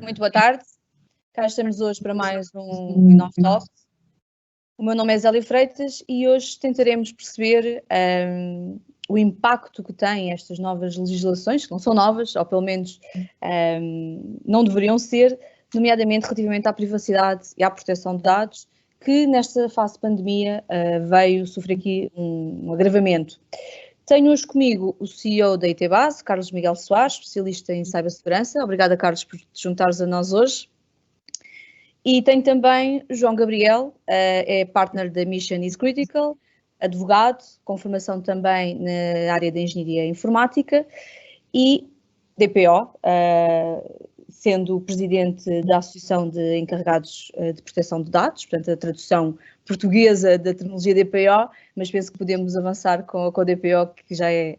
Muito boa tarde. Cá estamos hoje para mais um Inov Talks. O meu nome é Zélia Freitas e hoje tentaremos perceber o impacto que têm estas novas legislações, que não são novas, ou pelo menos não deveriam ser, nomeadamente relativamente à privacidade e à proteção de dados, que nesta fase de pandemia veio sofrer aqui um agravamento. Tenho hoje comigo o CEO da ITbase, Carlos Miguel Soares, especialista em cibersegurança. Obrigada, Carlos, por te juntares a nós hoje. E tenho também João Gabriel, é partner da Mission is Critical, advogado, com formação também na área da engenharia informática e DPO, sendo o presidente da Associação de Encarregados de Proteção de Dados, portanto a tradução portuguesa da terminologia DPO, mas penso que podemos avançar com a DPO, que já é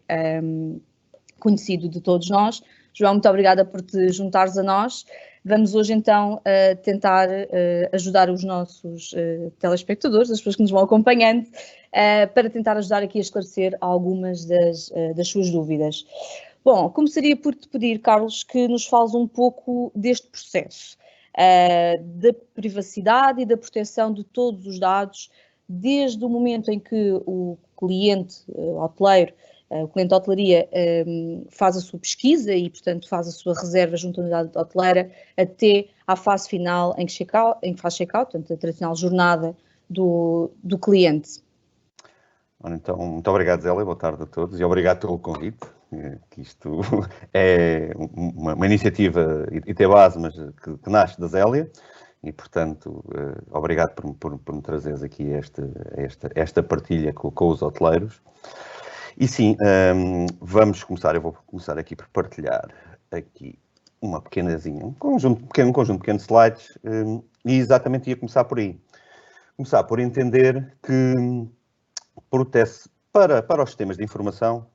conhecido de todos nós. João, muito obrigada por te juntares a nós. Vamos hoje então tentar ajudar os nossos telespectadores, as pessoas que nos vão acompanhando, para tentar ajudar aqui a esclarecer algumas das suas dúvidas. Bom, começaria por te pedir, Carlos, que nos fales um pouco deste processo da privacidade e da proteção de todos os dados, desde o momento em que o cliente hoteleiro, o cliente de hotelaria faz a sua pesquisa e, portanto, faz a sua reserva junto à unidade hoteleira, até à fase final em que faz check-out, portanto, a tradicional jornada do cliente. Então, muito obrigado, Zélia, boa tarde a todos e obrigado pelo convite, que isto é uma iniciativa ITbase, mas que nasce da Zélia e, portanto, obrigado por me trazeres aqui esta partilha com os hoteleiros. E sim, vamos começar, eu vou começar aqui por partilhar aqui uma pequenazinha, um conjunto de pequenos slides, e exatamente ia começar por aí. Começar por entender que para os sistemas de informação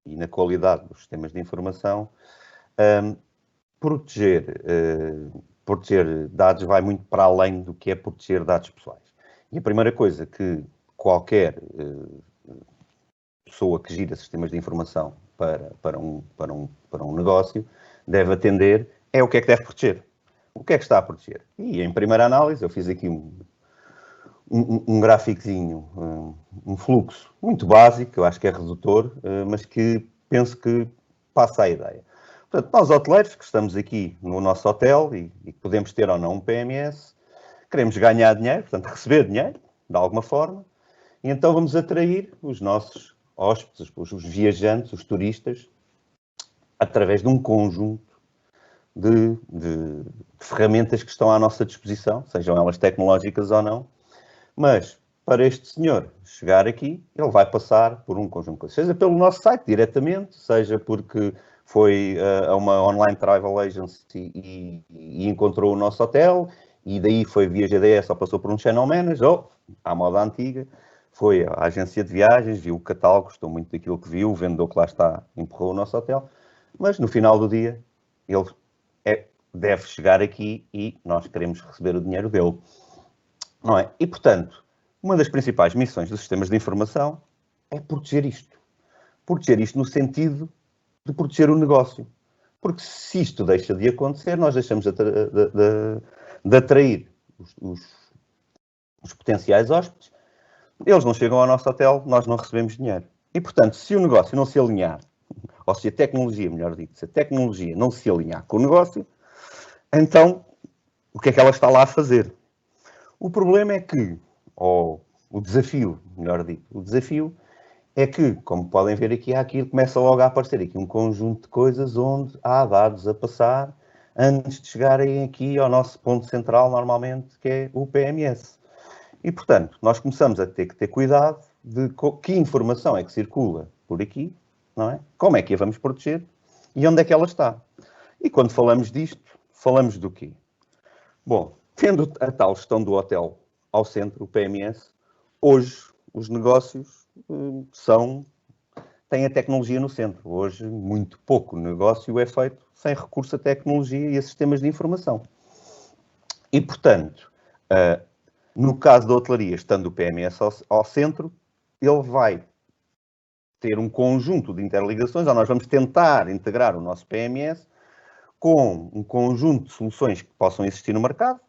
e na qualidade dos sistemas de informação, proteger dados vai muito para além do que é proteger dados pessoais. E a primeira coisa que qualquer pessoa que gira sistemas de informação para um negócio deve atender é o que é que deve proteger. O que é que está a proteger? E em primeira análise eu fiz aqui um graficozinho, um fluxo muito básico, eu acho que é redutor, mas que penso que passa a ideia. Portanto, nós hoteleiros que estamos aqui no nosso hotel e que podemos ter ou não um PMS, queremos ganhar dinheiro, portanto receber dinheiro, de alguma forma, e então vamos atrair os nossos hóspedes, os viajantes, os turistas, através de um conjunto de ferramentas que estão à nossa disposição, sejam elas tecnológicas ou não, mas para este senhor chegar aqui, ele vai passar por um conjunto de coisas, seja pelo nosso site diretamente, seja porque foi a uma online travel agency e encontrou o nosso hotel, e daí foi via GDS ou passou por um channel manager, ou, à moda antiga, foi à agência de viagens, viu o catálogo, gostou muito daquilo que viu, o vendedor que lá está empurrou o nosso hotel, mas no final do dia ele deve chegar aqui e nós queremos receber o dinheiro dele, não é? E, portanto, uma das principais missões dos sistemas de informação é proteger isto. Proteger isto no sentido de proteger o negócio. Porque se isto deixa de acontecer, nós deixamos de atrair os potenciais hóspedes, eles não chegam ao nosso hotel, nós não recebemos dinheiro. E, portanto, se o negócio não se alinhar, ou se a tecnologia, melhor dito, se a tecnologia não se alinhar com o negócio, então, o que é que ela está lá a fazer? O problema é que, ou o desafio, melhor dito, o desafio é que, como podem ver aqui, começa logo a aparecer aqui um conjunto de coisas onde há dados a passar antes de chegarem aqui ao nosso ponto central, normalmente, que é o PMS. E, portanto, nós começamos a ter que ter cuidado de que informação é que circula por aqui, não é? Como é que a vamos proteger e onde é que ela está. E quando falamos disto, falamos do quê? Bom, tendo a tal gestão do hotel ao centro, o PMS, hoje os negócios têm a tecnologia no centro. Hoje, muito pouco negócio é feito sem recurso à tecnologia e a sistemas de informação. E, portanto, no caso da hotelaria, estando o PMS ao centro, ele vai ter um conjunto de interligações, ou nós vamos tentar integrar o nosso PMS com um conjunto de soluções que possam existir no mercado,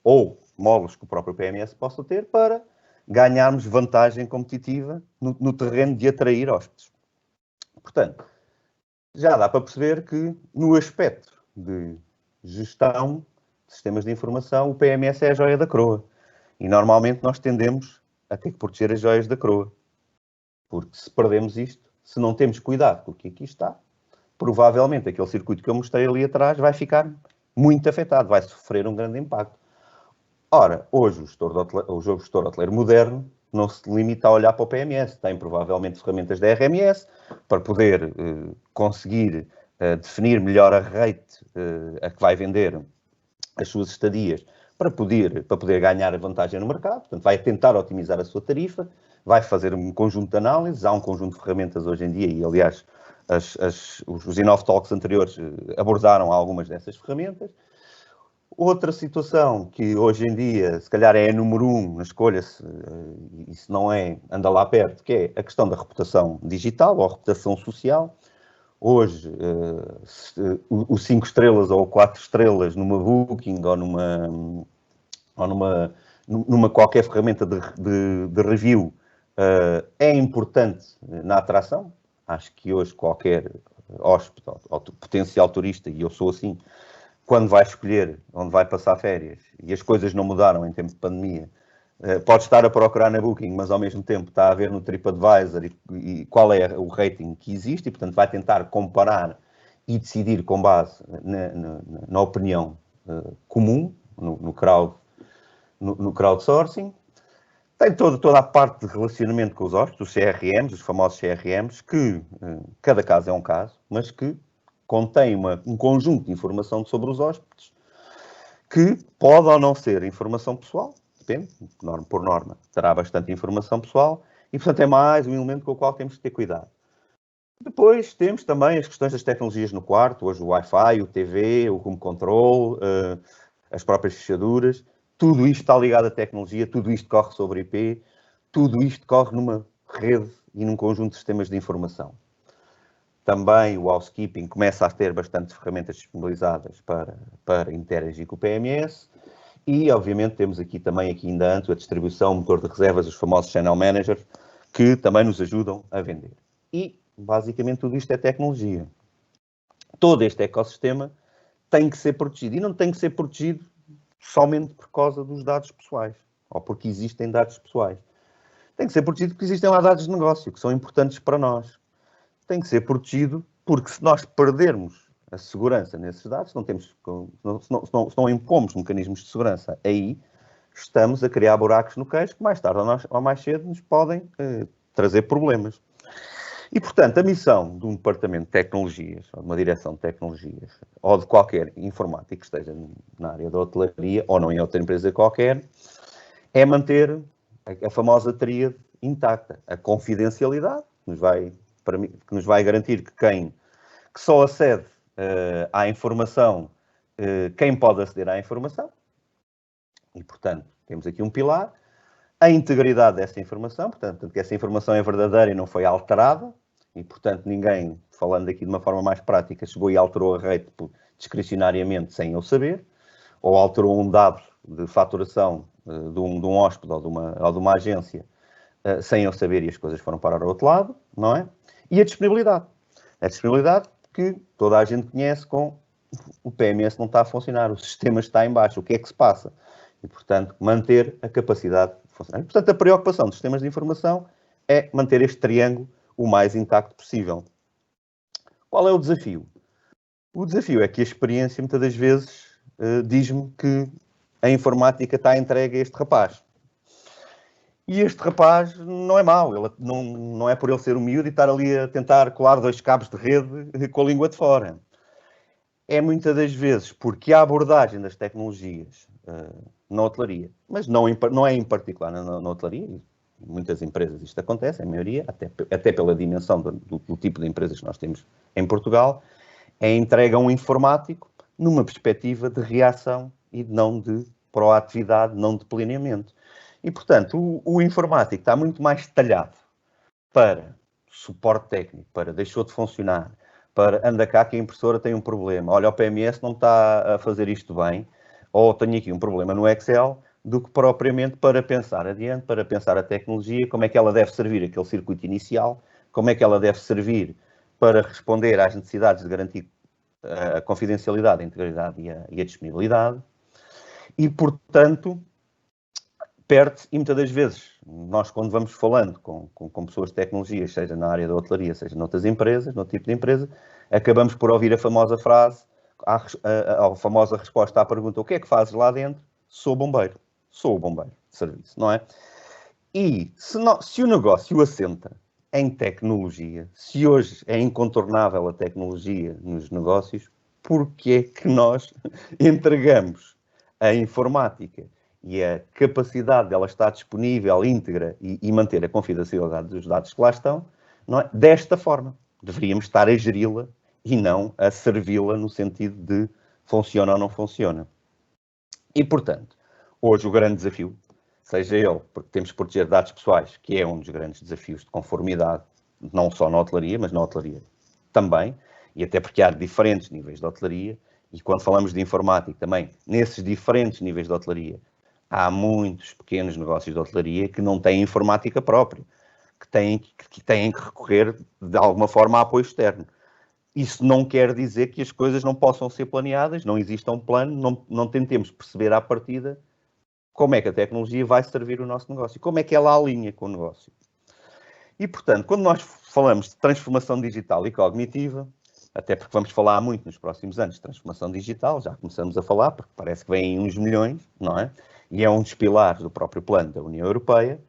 ou módulos que o próprio PMS possa ter, para ganharmos vantagem competitiva no terreno de atrair hóspedes. Portanto, já dá para perceber que, no aspecto de gestão de sistemas de informação, o PMS é a joia da coroa. E, normalmente, nós tendemos a ter que proteger as joias da coroa. Porque se perdemos isto, se não temos cuidado com o que aqui está, provavelmente aquele circuito que eu mostrei ali atrás vai ficar muito afetado, vai sofrer um grande impacto. Ora, hoje o gestor hoteleiro moderno não se limita a olhar para o PMS, tem provavelmente ferramentas da RMS para poder conseguir definir melhor a rate a que vai vender as suas estadias para poder ganhar a vantagem no mercado. Portanto, vai tentar otimizar a sua tarifa, vai fazer um conjunto de análises, há um conjunto de ferramentas hoje em dia e, aliás, os Innov Talks anteriores abordaram algumas dessas ferramentas. Outra situação que hoje em dia, se calhar, é a número 1 na escolha, e se não é, anda lá perto, que é a questão da reputação digital ou a reputação social. Hoje, os 5 estrelas ou 4 estrelas numa Booking ou numa qualquer ferramenta de review é importante na atração. Acho que hoje qualquer hóspede ou potencial turista, e eu sou assim, quando vai escolher onde vai passar férias e as coisas não mudaram em tempo de pandemia, pode estar a procurar na Booking, mas ao mesmo tempo está a ver no TripAdvisor e qual é o rating que existe e, portanto, vai tentar comparar e decidir com base na opinião comum, no crowdsourcing. Tem toda a parte de relacionamento com os hóspedes, os CRMs, os famosos CRMs, que cada caso é um caso, mas que contém um conjunto de informação sobre os hóspedes que pode ou não ser informação pessoal, depende, por norma, terá bastante informação pessoal e, portanto, é mais um elemento com o qual temos que ter cuidado. Depois temos também as questões das tecnologias no quarto, hoje o Wi-Fi, o TV, o home control, as próprias fechaduras, tudo isto está ligado à tecnologia, tudo isto corre sobre IP, tudo isto corre numa rede e num conjunto de sistemas de informação. Também o housekeeping começa a ter bastantes ferramentas disponibilizadas para interagir com o PMS e, obviamente, temos aqui ainda antes, a distribuição, o motor de reservas, os famosos channel managers, que também nos ajudam a vender. E, basicamente, tudo isto é tecnologia. Todo este ecossistema tem que ser protegido. E não tem que ser protegido somente por causa dos dados pessoais, ou porque existem dados pessoais. Tem que ser protegido porque existem lá dados de negócio, que são importantes para nós. Tem que ser protegido porque se nós perdermos a segurança nesses dados, se não impomos mecanismos de segurança aí, estamos a criar buracos no queixo que mais tarde ou mais cedo nos podem trazer problemas. E, portanto, a missão de um departamento de tecnologias, ou de uma direção de tecnologias, ou de qualquer informático que esteja na área da hotelaria, ou não em outra empresa qualquer, é manter a famosa tríade intacta. A confidencialidade, que nos vai garantir que só acede à informação quem pode aceder à informação. E, portanto, temos aqui um pilar. A integridade dessa informação, portanto, que essa informação é verdadeira e não foi alterada. E, portanto, ninguém, falando aqui de uma forma mais prática, chegou e alterou a rate discricionariamente sem eu saber, ou alterou um dado de faturação de um hóspede ou de uma agência sem eu saber e as coisas foram parar ao outro lado, não é? E a disponibilidade. A disponibilidade que toda a gente conhece com o PMS não está a funcionar, o sistema está em baixo, o que é que se passa? E, portanto, manter a capacidade de funcionar. E, portanto, a preocupação dos sistemas de informação é manter este triângulo o mais intacto possível. Qual é o desafio? O desafio é que a experiência, muitas das vezes, diz-me que a informática está entregue a este rapaz. E este rapaz não é mau, ele não é por ele ser um miúdo e estar ali a tentar colar 2 cabos de rede com a língua de fora. É muitas das vezes porque a abordagem das tecnologias na hotelaria, mas não é em particular na hotelaria, em muitas empresas isto acontece, a maioria, até pela dimensão do tipo de empresas que nós temos em Portugal, é entregue a um informático numa perspectiva de reação e não de proatividade, não de planeamento. E, portanto, o informático está muito mais talhado para suporte técnico, para deixou de funcionar, para anda cá que a impressora tem um problema, olha, o PMS não está a fazer isto bem, ou tenho aqui um problema no Excel, do que propriamente para pensar adiante, para pensar a tecnologia, como é que ela deve servir aquele circuito inicial, como é que ela deve servir para responder às necessidades de garantir a confidencialidade, a integridade e a disponibilidade. E, portanto, perde-se, e muitas das vezes, nós quando vamos falando com pessoas de tecnologias, seja na área da hotelaria, seja noutras empresas, noutro tipo de empresa, acabamos por ouvir a famosa frase, a famosa resposta à pergunta: o que é que fazes lá dentro? Sou bombeiro. Sou o bombeiro de serviço, não é? E se o negócio assenta em tecnologia, se hoje é incontornável a tecnologia nos negócios, por que é que nós entregamos a informática e a capacidade dela estar disponível, íntegra e manter a confidencialidade dos dados que lá estão, não é? Desta forma? Deveríamos estar a geri-la e não a servi-la no sentido de funciona ou não funciona. E, portanto, hoje o grande desafio, seja ele porque temos que proteger dados pessoais, que é um dos grandes desafios de conformidade, não só na hotelaria, mas na hotelaria também, e até porque há diferentes níveis de hotelaria, e quando falamos de informática também, nesses diferentes níveis de hotelaria, há muitos pequenos negócios de hotelaria que não têm informática própria, que têm que recorrer de alguma forma a apoio externo. Isso não quer dizer que as coisas não possam ser planeadas, não exista um plano, não tentemos perceber à partida como é que a tecnologia vai servir o nosso negócio, como é que ela alinha com o negócio. E, portanto, quando nós falamos de transformação digital e cognitiva, até porque vamos falar muito nos próximos anos de transformação digital, já começamos a falar, porque parece que vêm uns milhões, não é? E é um dos pilares do próprio plano da União Europeia.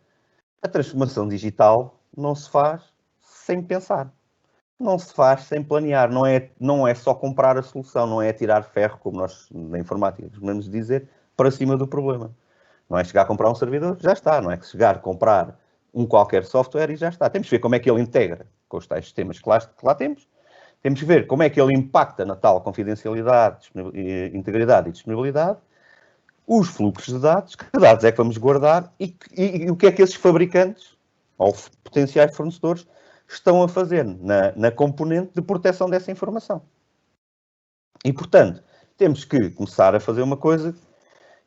A transformação digital não se faz sem pensar. Não se faz sem planear, não é só comprar a solução, não é tirar ferro, como nós na informática costumamos dizer, para cima do problema. Não é chegar a comprar um servidor, já está, não é que chegar a comprar um qualquer software e já está. Temos que ver como é que ele integra com os tais sistemas que lá temos, temos que ver como é que ele impacta na tal confidencialidade, integridade e disponibilidade, os fluxos de dados, que dados é que vamos guardar e o que é que esses fabricantes ou potenciais fornecedores estão a fazer na componente de proteção dessa informação. E, portanto, temos que começar a fazer uma coisa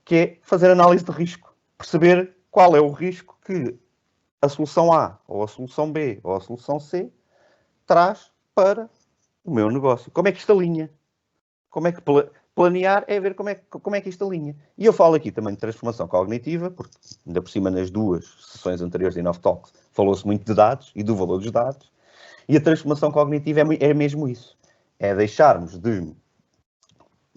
que é fazer análise de risco. Perceber qual é o risco que a solução A, ou a solução B, ou a solução C traz para o meu negócio. Como é que isto alinha? Como é que planear é ver como é que isto alinha. E eu falo aqui também de transformação cognitiva, porque ainda por cima nas duas sessões anteriores de Enough Talks falou-se muito de dados e do valor dos dados. E a transformação cognitiva é mesmo isso. É deixarmos de,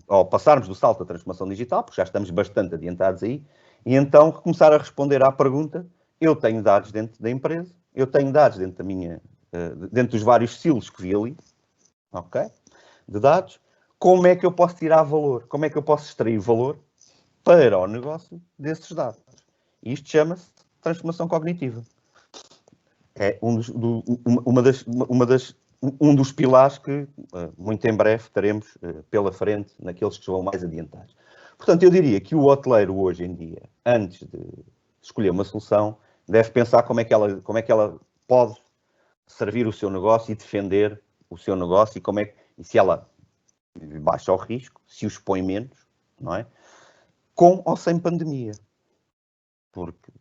ou passarmos do salto da transformação digital, porque já estamos bastante adiantados aí, e então começar a responder à pergunta: eu tenho dados dentro da empresa, eu tenho dados dentro dentro dos vários silos que vi ali, ok? De dados, como é que eu posso tirar valor? Como é que eu posso extrair valor para o negócio desses dados? E isto chama-se transformação cognitiva. É um dos pilares que muito em breve teremos pela frente naqueles que vão mais adiantados. Portanto, eu diria que o hoteleiro hoje em dia, antes de escolher uma solução, deve pensar como é que ela pode servir o seu negócio e defender o seu negócio e se ela baixa o risco, se o expõe menos, não é? Com ou sem pandemia. Porque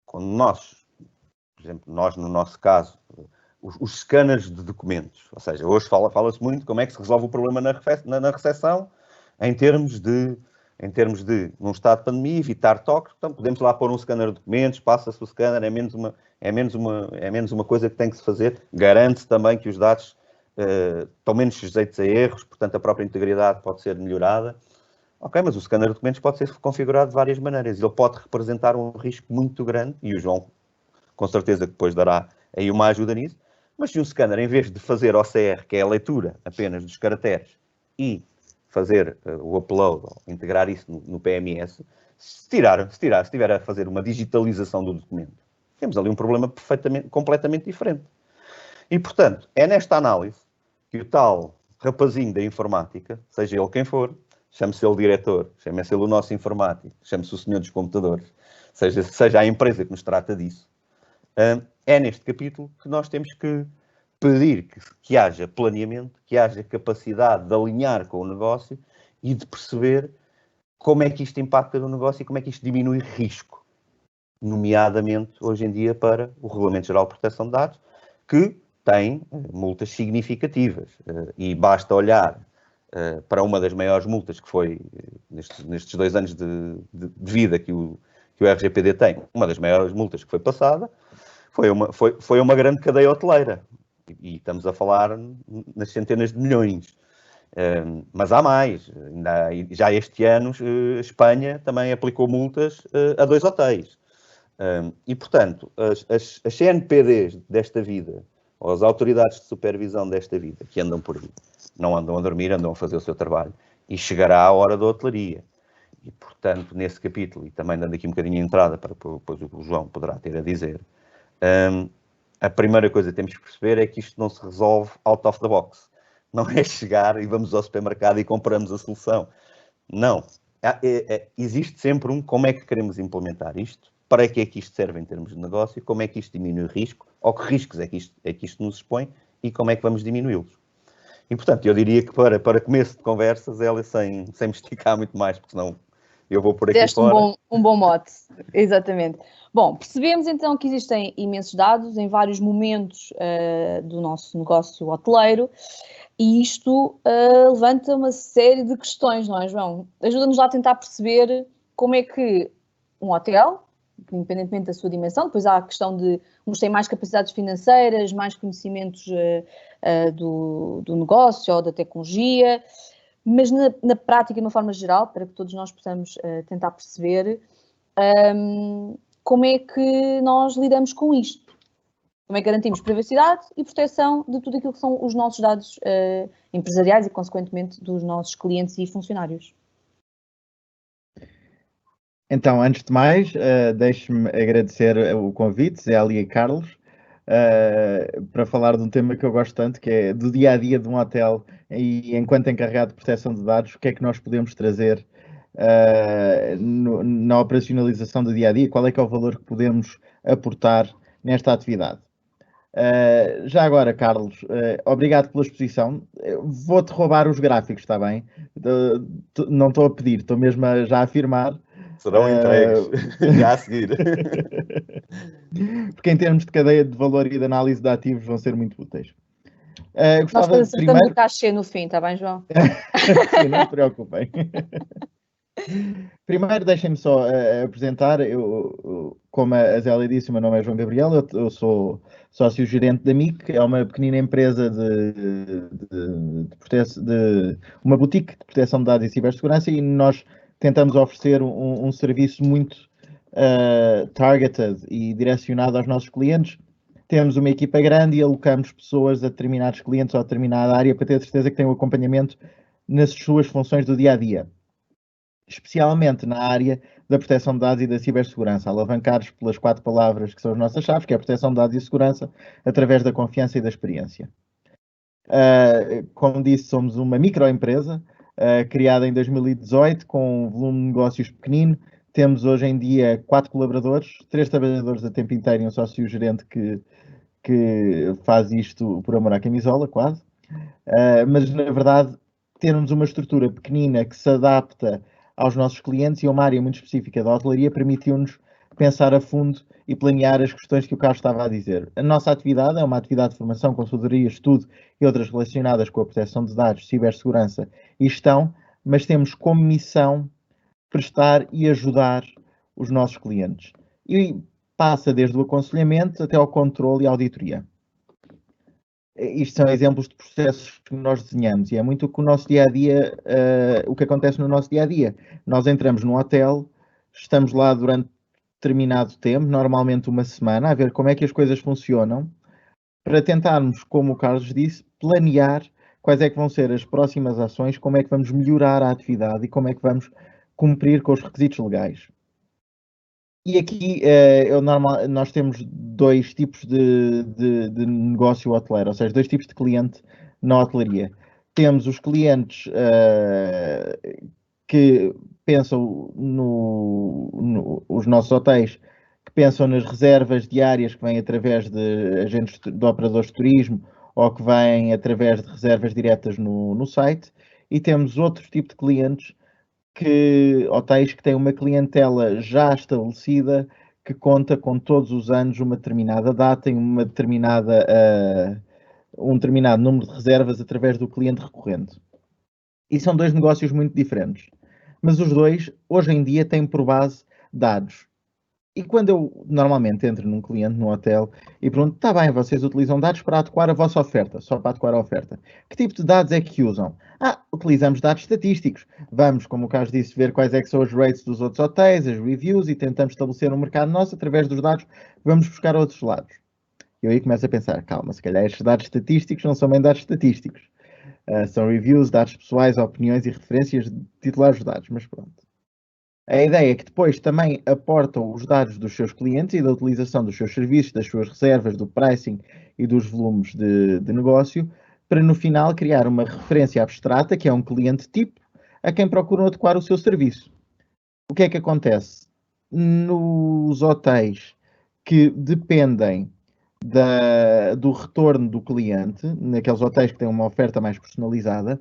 quando por exemplo, nós no nosso caso, os scanners de documentos, ou seja, hoje fala-se muito como é que se resolve o problema na recepção em termos de, num estado de pandemia, evitar toques. Então, podemos lá pôr um scanner de documentos, passa-se o scanner, é menos uma coisa que tem que se fazer. Garante-se também que os dados estão menos sujeitos a erros, portanto, a própria integridade pode ser melhorada. Ok, mas o scanner de documentos pode ser configurado de várias maneiras. Ele pode representar um risco muito grande, e o João, com certeza, que depois dará aí uma ajuda nisso. Mas se um scanner, em vez de fazer OCR, que é a leitura apenas dos caracteres, e fazer o upload, ou integrar isso no PMS, se estiver a fazer uma digitalização do documento, temos ali um problema completamente diferente. E, portanto, é nesta análise que o tal rapazinho da informática, seja ele quem for, chame-se ele diretor, chame-se ele o nosso informático, chame-se o senhor dos computadores, seja a empresa que nos trata disso, é neste capítulo que nós temos que pedir que haja planeamento, que haja capacidade de alinhar com o negócio e de perceber como é que isto impacta no negócio e como é que isto diminui risco, nomeadamente hoje em dia para o Regulamento Geral de Proteção de Dados, que tem multas significativas e basta olhar para uma das maiores multas que foi nestes 2 anos de vida que o RGPD tem, uma das maiores multas que foi passada, foi uma grande cadeia hoteleira. E estamos a falar nas centenas de milhões. Mas há mais. Já este ano, a Espanha também aplicou multas a 2 hotéis. E, portanto, as CNPDs desta vida, ou as autoridades de supervisão desta vida, que andam por aí, não andam a dormir, andam a fazer o seu trabalho. E chegará a hora da hotelaria. E, portanto, nesse capítulo, e também dando aqui um bocadinho de entrada, para depois o que o João poderá ter a dizer, a primeira coisa que temos que perceber é que isto não se resolve out of the box. Não é chegar e vamos ao supermercado e compramos a solução. Não. Existe sempre como é que queremos implementar isto, para que é que isto serve em termos de negócio, como é que isto diminui o risco, ou que riscos é que isto nos expõe e como é que vamos diminuí-los. E, portanto, eu diria que para começo de conversas, ela sem me esticar muito mais, porque senão eu vou por aqui Deste fora. Um bom mote, exatamente. Bom, percebemos então que existem imensos dados em vários momentos do nosso negócio hoteleiro e isto levanta uma série de questões, não é, João? Ajuda-nos lá a tentar perceber como é que um hotel, independentemente da sua dimensão, depois há a questão de uns têm mais capacidades financeiras, mais conhecimentos do negócio ou da tecnologia, mas na prática, de uma forma geral, para que todos nós possamos tentar perceber como é que nós lidamos com isto. Como é que garantimos privacidade e proteção de tudo aquilo que são os nossos dados empresariais e, consequentemente, dos nossos clientes e funcionários. Então, antes de mais, deixe-me agradecer o convite, Zélia e Carlos, para falar de um tema que eu gosto tanto, que é do dia-a-dia de um hotel e, enquanto encarregado de proteção de dados, o que é que nós podemos trazer na operacionalização do dia-a-dia, qual é que é o valor que podemos aportar nesta atividade. Já agora, Carlos, obrigado pela exposição. Vou-te roubar os gráficos, está bem? Não estou a pedir, estou mesmo já a afirmar. Serão entregues já a seguir. Porque em termos de cadeia de valor e de análise de ativos vão ser muito úteis. Nós depois acertamos o cachê no fim, está bem, João? Sim, não se preocupem. Primeiro, deixem-me só apresentar, como a Zélia disse, o meu nome é João Gabriel, eu sou sócio-gerente da MIC, é uma pequenina empresa de uma boutique de proteção de dados e cibersegurança, e nós tentamos oferecer um serviço muito targeted e direcionado aos nossos clientes. Temos uma equipa grande e alocamos pessoas a determinados clientes ou a determinada área para ter certeza que têm o acompanhamento nas suas funções do dia-a-dia. Especialmente na área da proteção de dados e da cibersegurança, alavancados pelas 4 palavras que são as nossas chaves, que é a proteção de dados e segurança, através da confiança e da experiência. Como disse, somos uma microempresa, criada em 2018, com um volume de negócios pequenino. Temos hoje em dia 4 colaboradores, 3 trabalhadores a tempo inteiro e um sócio-gerente que faz isto por amor à camisola, quase. Mas, na verdade, termos uma estrutura pequenina que se adapta aos nossos clientes e a uma área muito específica da hotelaria permitiu-nos pensar a fundo e planear as questões que o Carlos estava a dizer. A nossa atividade é uma atividade de formação, consultoria, estudo e outras relacionadas com a proteção de dados, cibersegurança e gestão, mas temos como missão prestar e ajudar os nossos clientes. E passa desde o aconselhamento até ao controle e auditoria. Isto são exemplos de processos que nós desenhamos e é muito o que o nosso dia-a-dia, o que acontece no nosso dia-a-dia. Nós entramos num hotel, estamos lá durante determinado tempo, normalmente uma semana, a ver como é que as coisas funcionam, para tentarmos, como o Carlos disse, planear quais é que vão ser as próximas ações, como é que vamos melhorar a atividade e como é que vamos cumprir com os requisitos legais. E aqui nós temos 2 tipos de negócio hoteleiro, ou seja, 2 tipos de cliente na hotelaria. Temos os clientes que pensam os nossos hotéis, que pensam nas reservas diárias que vêm através de agentes de operadores de turismo ou que vêm através de reservas diretas no site, e temos outro tipo de clientes, hotéis que têm uma clientela já estabelecida, que conta com todos os anos uma determinada data e um determinado número de reservas através do cliente recorrente. E são dois negócios muito diferentes. Mas os dois, hoje em dia, têm por base dados. E quando eu normalmente entro num cliente, num hotel, e pergunto, está bem, vocês utilizam dados para adequar a vossa oferta, só para adequar a oferta. Que tipo de dados é que usam? Utilizamos dados estatísticos. Vamos, como o Carlos disse, ver quais é que são os rates dos outros hotéis, as reviews, e tentamos estabelecer um mercado nosso através dos dados. Vamos buscar outros lados. Eu aí começo a pensar, calma, se calhar estes dados estatísticos não são bem dados estatísticos. São reviews, dados pessoais, opiniões e referências de titulares dos dados, mas pronto. A ideia é que depois também aportam os dados dos seus clientes e da utilização dos seus serviços, das suas reservas, do pricing e dos volumes de negócio, para no final criar uma referência abstrata, que é um cliente tipo, a quem procuram adequar o seu serviço. O que é que acontece? Nos hotéis que dependem do retorno do cliente, naqueles hotéis que têm uma oferta mais personalizada,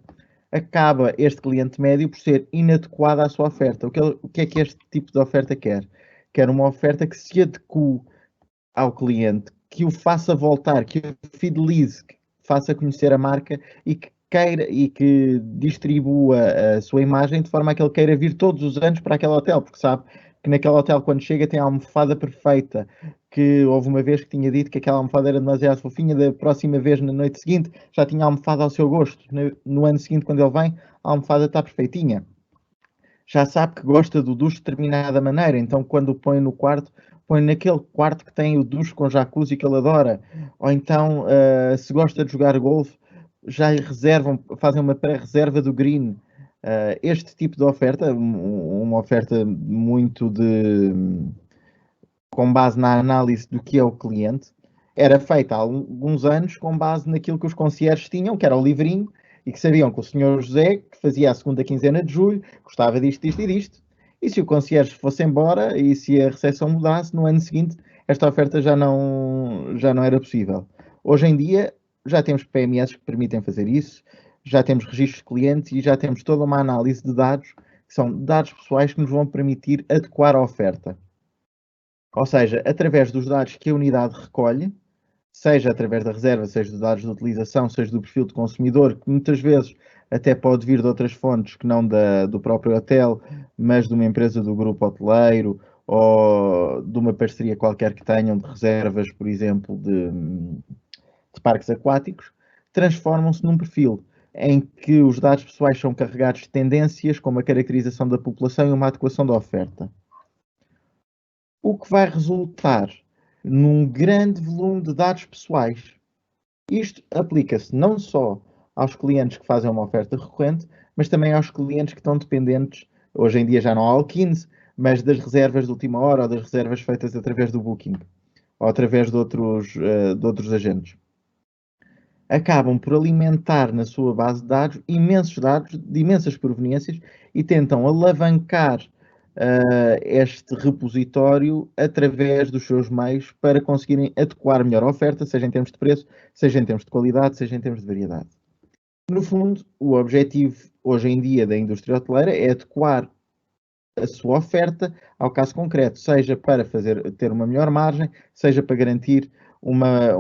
acaba este cliente médio por ser inadequado à sua oferta. O que é que este tipo de oferta quer? Quer uma oferta que se adeque ao cliente, que o faça voltar, que o fidelize, que faça conhecer a marca e que queira e que distribua a sua imagem de forma a que ele queira vir todos os anos para aquele hotel, porque sabe que naquele hotel, quando chega, tem a almofada perfeita, que houve uma vez que tinha dito que aquela almofada era demasiado fofinha, da próxima vez, na noite seguinte, já tinha a almofada ao seu gosto. No ano seguinte, quando ele vem, a almofada está perfeitinha. Já sabe que gosta do duche de determinada maneira, então quando o põe no quarto, põe naquele quarto que tem o duche com jacuzzi que ele adora. Ou então, se gosta de jogar golfe, já lhe reservam, fazem uma pré-reserva do green. Este tipo de oferta, uma oferta muito com base na análise do que é o cliente, era feita há alguns anos com base naquilo que os concierges tinham, que era o livrinho, e que sabiam que o senhor José, que fazia a segunda quinzena de julho, gostava disto, disto e disto. E se o concierge fosse embora e se a recepção mudasse, no ano seguinte, esta oferta já não era possível. Hoje em dia, já temos PMS que permitem fazer isso, já temos registros de clientes e já temos toda uma análise de dados, que são dados pessoais que nos vão permitir adequar a oferta. Ou seja, através dos dados que a unidade recolhe, seja através da reserva, seja dos dados de utilização, seja do perfil de consumidor, que muitas vezes até pode vir de outras fontes que não do próprio hotel, mas de uma empresa do grupo hoteleiro ou de uma parceria qualquer que tenham de reservas, por exemplo, de parques aquáticos, transformam-se num perfil em que os dados pessoais são carregados de tendências, como a caracterização da população e uma adequação da oferta. O que vai resultar num grande volume de dados pessoais. Isto aplica-se não só aos clientes que fazem uma oferta recorrente, mas também aos clientes que estão dependentes, hoje em dia já não há All-Kins, mas das reservas de última hora ou das reservas feitas através do Booking ou através de outros agentes. Acabam por alimentar na sua base de dados imensos dados de imensas proveniências e tentam alavancar este repositório através dos seus meios para conseguirem adequar melhor a oferta, seja em termos de preço, seja em termos de qualidade, seja em termos de variedade. No fundo, o objetivo hoje em dia da indústria hoteleira é adequar a sua oferta ao caso concreto, seja para ter uma melhor margem, seja para garantir uma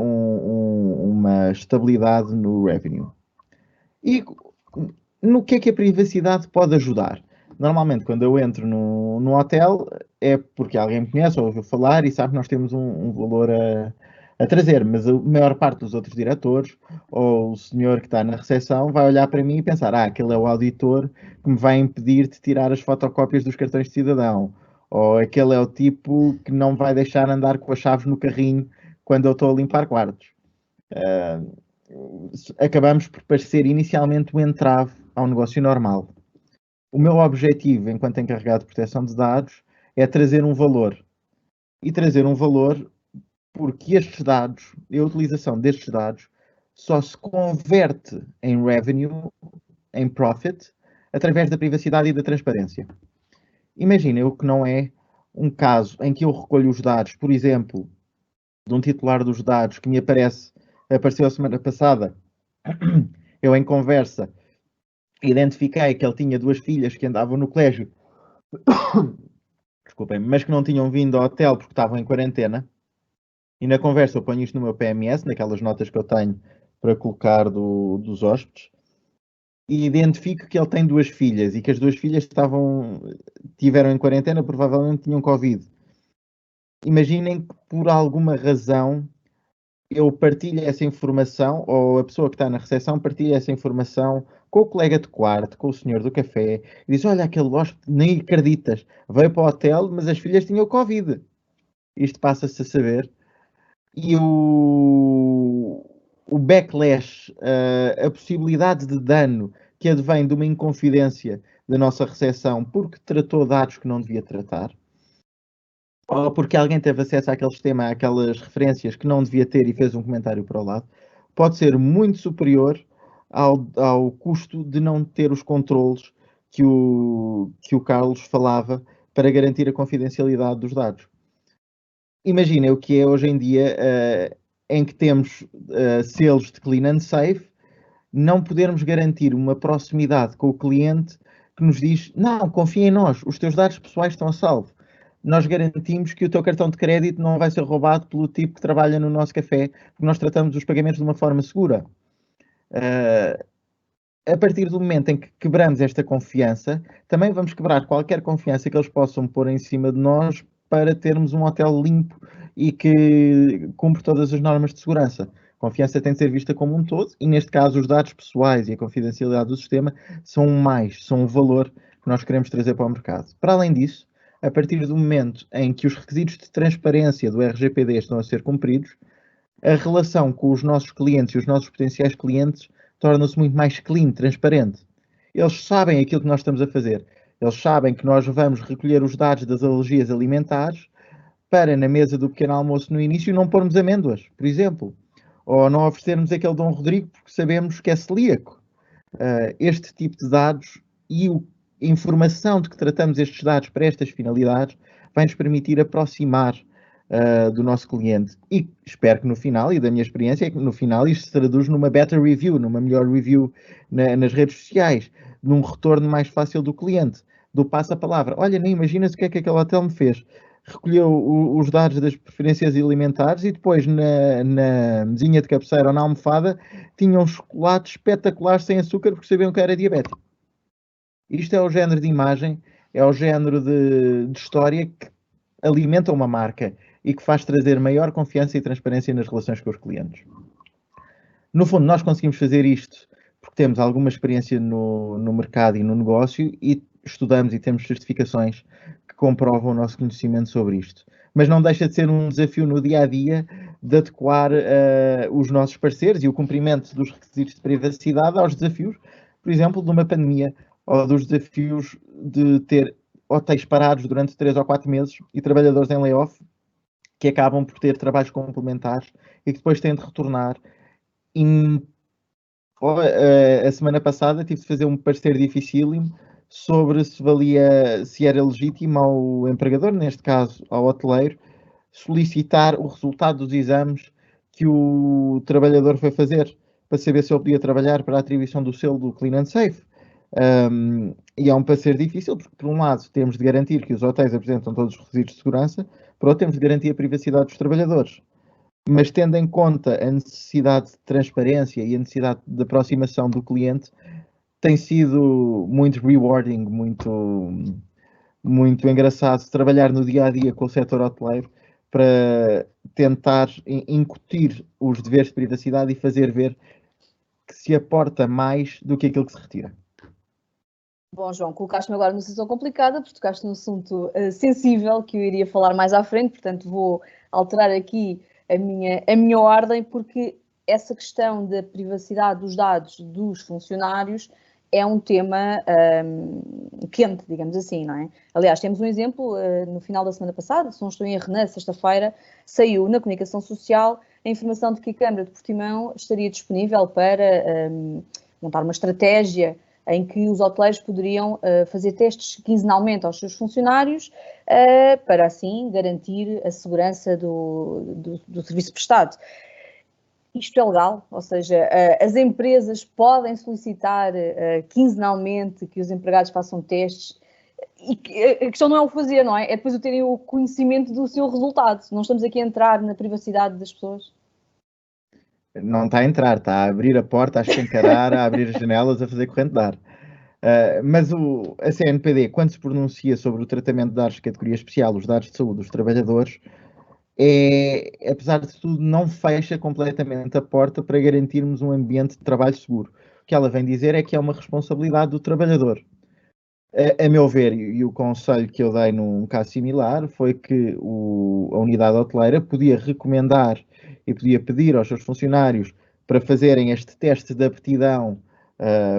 estabilidade no revenue. E no que é que a privacidade pode ajudar? Normalmente, quando eu entro no hotel, é porque alguém me conhece ou ouviu falar e sabe que nós temos um valor a trazer, mas a maior parte dos outros diretores ou o senhor que está na recepção vai olhar para mim e pensar: aquele é o auditor que me vai impedir de tirar as fotocópias dos cartões de cidadão, ou aquele é o tipo que não vai deixar andar com as chaves no carrinho quando eu estou a limpar quartos. Acabamos por parecer inicialmente um entrave ao negócio normal. O meu objetivo, enquanto encarregado de proteção de dados, é trazer um valor. E trazer um valor porque estes dados, e a utilização destes dados, só se converte em revenue, em profit, através da privacidade e da transparência. Imagina o que não é um caso em que eu recolho os dados, por exemplo, de um titular dos dados que me aparece apareceu a semana passada, eu em conversa identifiquei que ele tinha 2 filhas que andavam no colégio, desculpem, mas que não tinham vindo ao hotel porque estavam em quarentena. E na conversa eu ponho isto no meu PMS, naquelas notas que eu tenho para colocar dos hóspedes, e identifico que ele tem 2 filhas e que as 2 filhas tiveram em quarentena, provavelmente tinham Covid. Imaginem que por alguma razão eu partilho essa informação, ou a pessoa que está na recepção partilha essa informação com o colega de quarto, com o senhor do café, e diz: olha, aquele hóspede, nem acreditas, veio para o hotel, mas as filhas tinham Covid. Isto passa-se a saber. E o backlash, a possibilidade de dano que advém de uma inconfidência da nossa recepção porque tratou dados que não devia tratar, ou porque alguém teve acesso àquele sistema, àquelas referências que não devia ter e fez um comentário para o lado, pode ser muito superior ao custo de não ter os controles que o Carlos falava para garantir a confidencialidade dos dados. Imaginem o que é hoje em dia, em que temos selos de clean and safe, não podermos garantir uma proximidade com o cliente que nos diz: não, confia em nós, os teus dados pessoais estão a salvo. Nós garantimos que o teu cartão de crédito não vai ser roubado pelo tipo que trabalha no nosso café, porque nós tratamos os pagamentos de uma forma segura. A partir do momento em que quebramos esta confiança, também vamos quebrar qualquer confiança que eles possam pôr em cima de nós para termos um hotel limpo e que cumpre todas as normas de segurança. A confiança tem de ser vista como um todo e, neste caso, os dados pessoais e a confidencialidade do sistema são um valor que nós queremos trazer para o mercado. Para além disso, a partir do momento em que os requisitos de transparência do RGPD estão a ser cumpridos, a relação com os nossos clientes e os nossos potenciais clientes torna-se muito mais clean, transparente. Eles sabem aquilo que nós estamos a fazer. Eles sabem que nós vamos recolher os dados das alergias alimentares para, na mesa do pequeno almoço no início, não pormos amêndoas, por exemplo. Ou não oferecermos aquele Dom Rodrigo porque sabemos que é celíaco. Este tipo de dados e a informação de que tratamos estes dados para estas finalidades vai nos permitir aproximar do nosso cliente. E espero que no final, e da minha experiência, é que no final isto se traduz numa better review, numa melhor review nas redes sociais, num retorno mais fácil do cliente, do passa-palavra. Olha, nem imaginas o que é que aquele hotel me fez. Recolheu os dados das preferências alimentares e depois na mesinha de cabeceira ou na almofada tinha um chocolate espetacular sem açúcar porque sabiam que era diabético. Isto é o género de imagem, é o género de história que alimenta uma marca e que faz trazer maior confiança e transparência nas relações com os clientes. No fundo, nós conseguimos fazer isto porque temos alguma experiência no mercado e no negócio e estudamos e temos certificações que comprovam o nosso conhecimento sobre isto. Mas não deixa de ser um desafio no dia-a-dia de adequar os nossos parceiros e o cumprimento dos requisitos de privacidade aos desafios, por exemplo, de uma pandemia ou dos desafios de ter hotéis parados durante 3 ou 4 meses e trabalhadores em layoff que acabam por ter trabalhos complementares e que depois têm de retornar. A semana passada tive de fazer um parecer dificílimo sobre se era legítimo ao empregador, neste caso ao hoteleiro, solicitar o resultado dos exames que o trabalhador foi fazer para saber se ele podia trabalhar para a atribuição do selo do Clean and Safe. E é um parecer difícil, porque por um lado temos de garantir que os hotéis apresentam todos os requisitos de segurança, por outro temos de garantir a privacidade dos trabalhadores. Mas tendo em conta a necessidade de transparência e a necessidade de aproximação do cliente, tem sido muito rewarding, muito engraçado trabalhar no dia-a-dia com o setor hoteleiro para tentar incutir os deveres de privacidade e fazer ver que se aporta mais do que aquilo que se retira. Bom, João, colocaste-me agora numa situação complicada, porque tocaste num assunto sensível que eu iria falar mais à frente, portanto vou alterar aqui a minha ordem, porque essa questão da privacidade dos dados dos funcionários é um tema quente, digamos assim, não é? Aliás, temos um exemplo, no final da semana passada, se não estou em erro, na sexta-feira, saiu na comunicação social a informação de que a Câmara de Portimão estaria disponível para montar uma estratégia em que os hoteleiros poderiam fazer testes quinzenalmente aos seus funcionários para, assim, garantir a segurança do serviço prestado. isto é legal? Ou seja, as empresas podem solicitar quinzenalmente que os empregados façam testes e a questão não é o fazer, não é? É depois o terem o conhecimento do seu resultado. Não estamos aqui a entrar na privacidade das pessoas. Não está a entrar, está a abrir a porta, a escancarar, a abrir as janelas, a fazer corrente de ar. Mas a CNPD, quando se pronuncia sobre o tratamento de dados de categoria especial, os dados de saúde dos trabalhadores, apesar de tudo, não fecha completamente a porta para garantirmos um ambiente de trabalho seguro. O que ela vem dizer é que é uma responsabilidade do trabalhador. A meu ver, e o conselho que eu dei num caso similar, foi que a unidade hoteleira podia recomendar e podia pedir aos seus funcionários para fazerem este teste de aptidão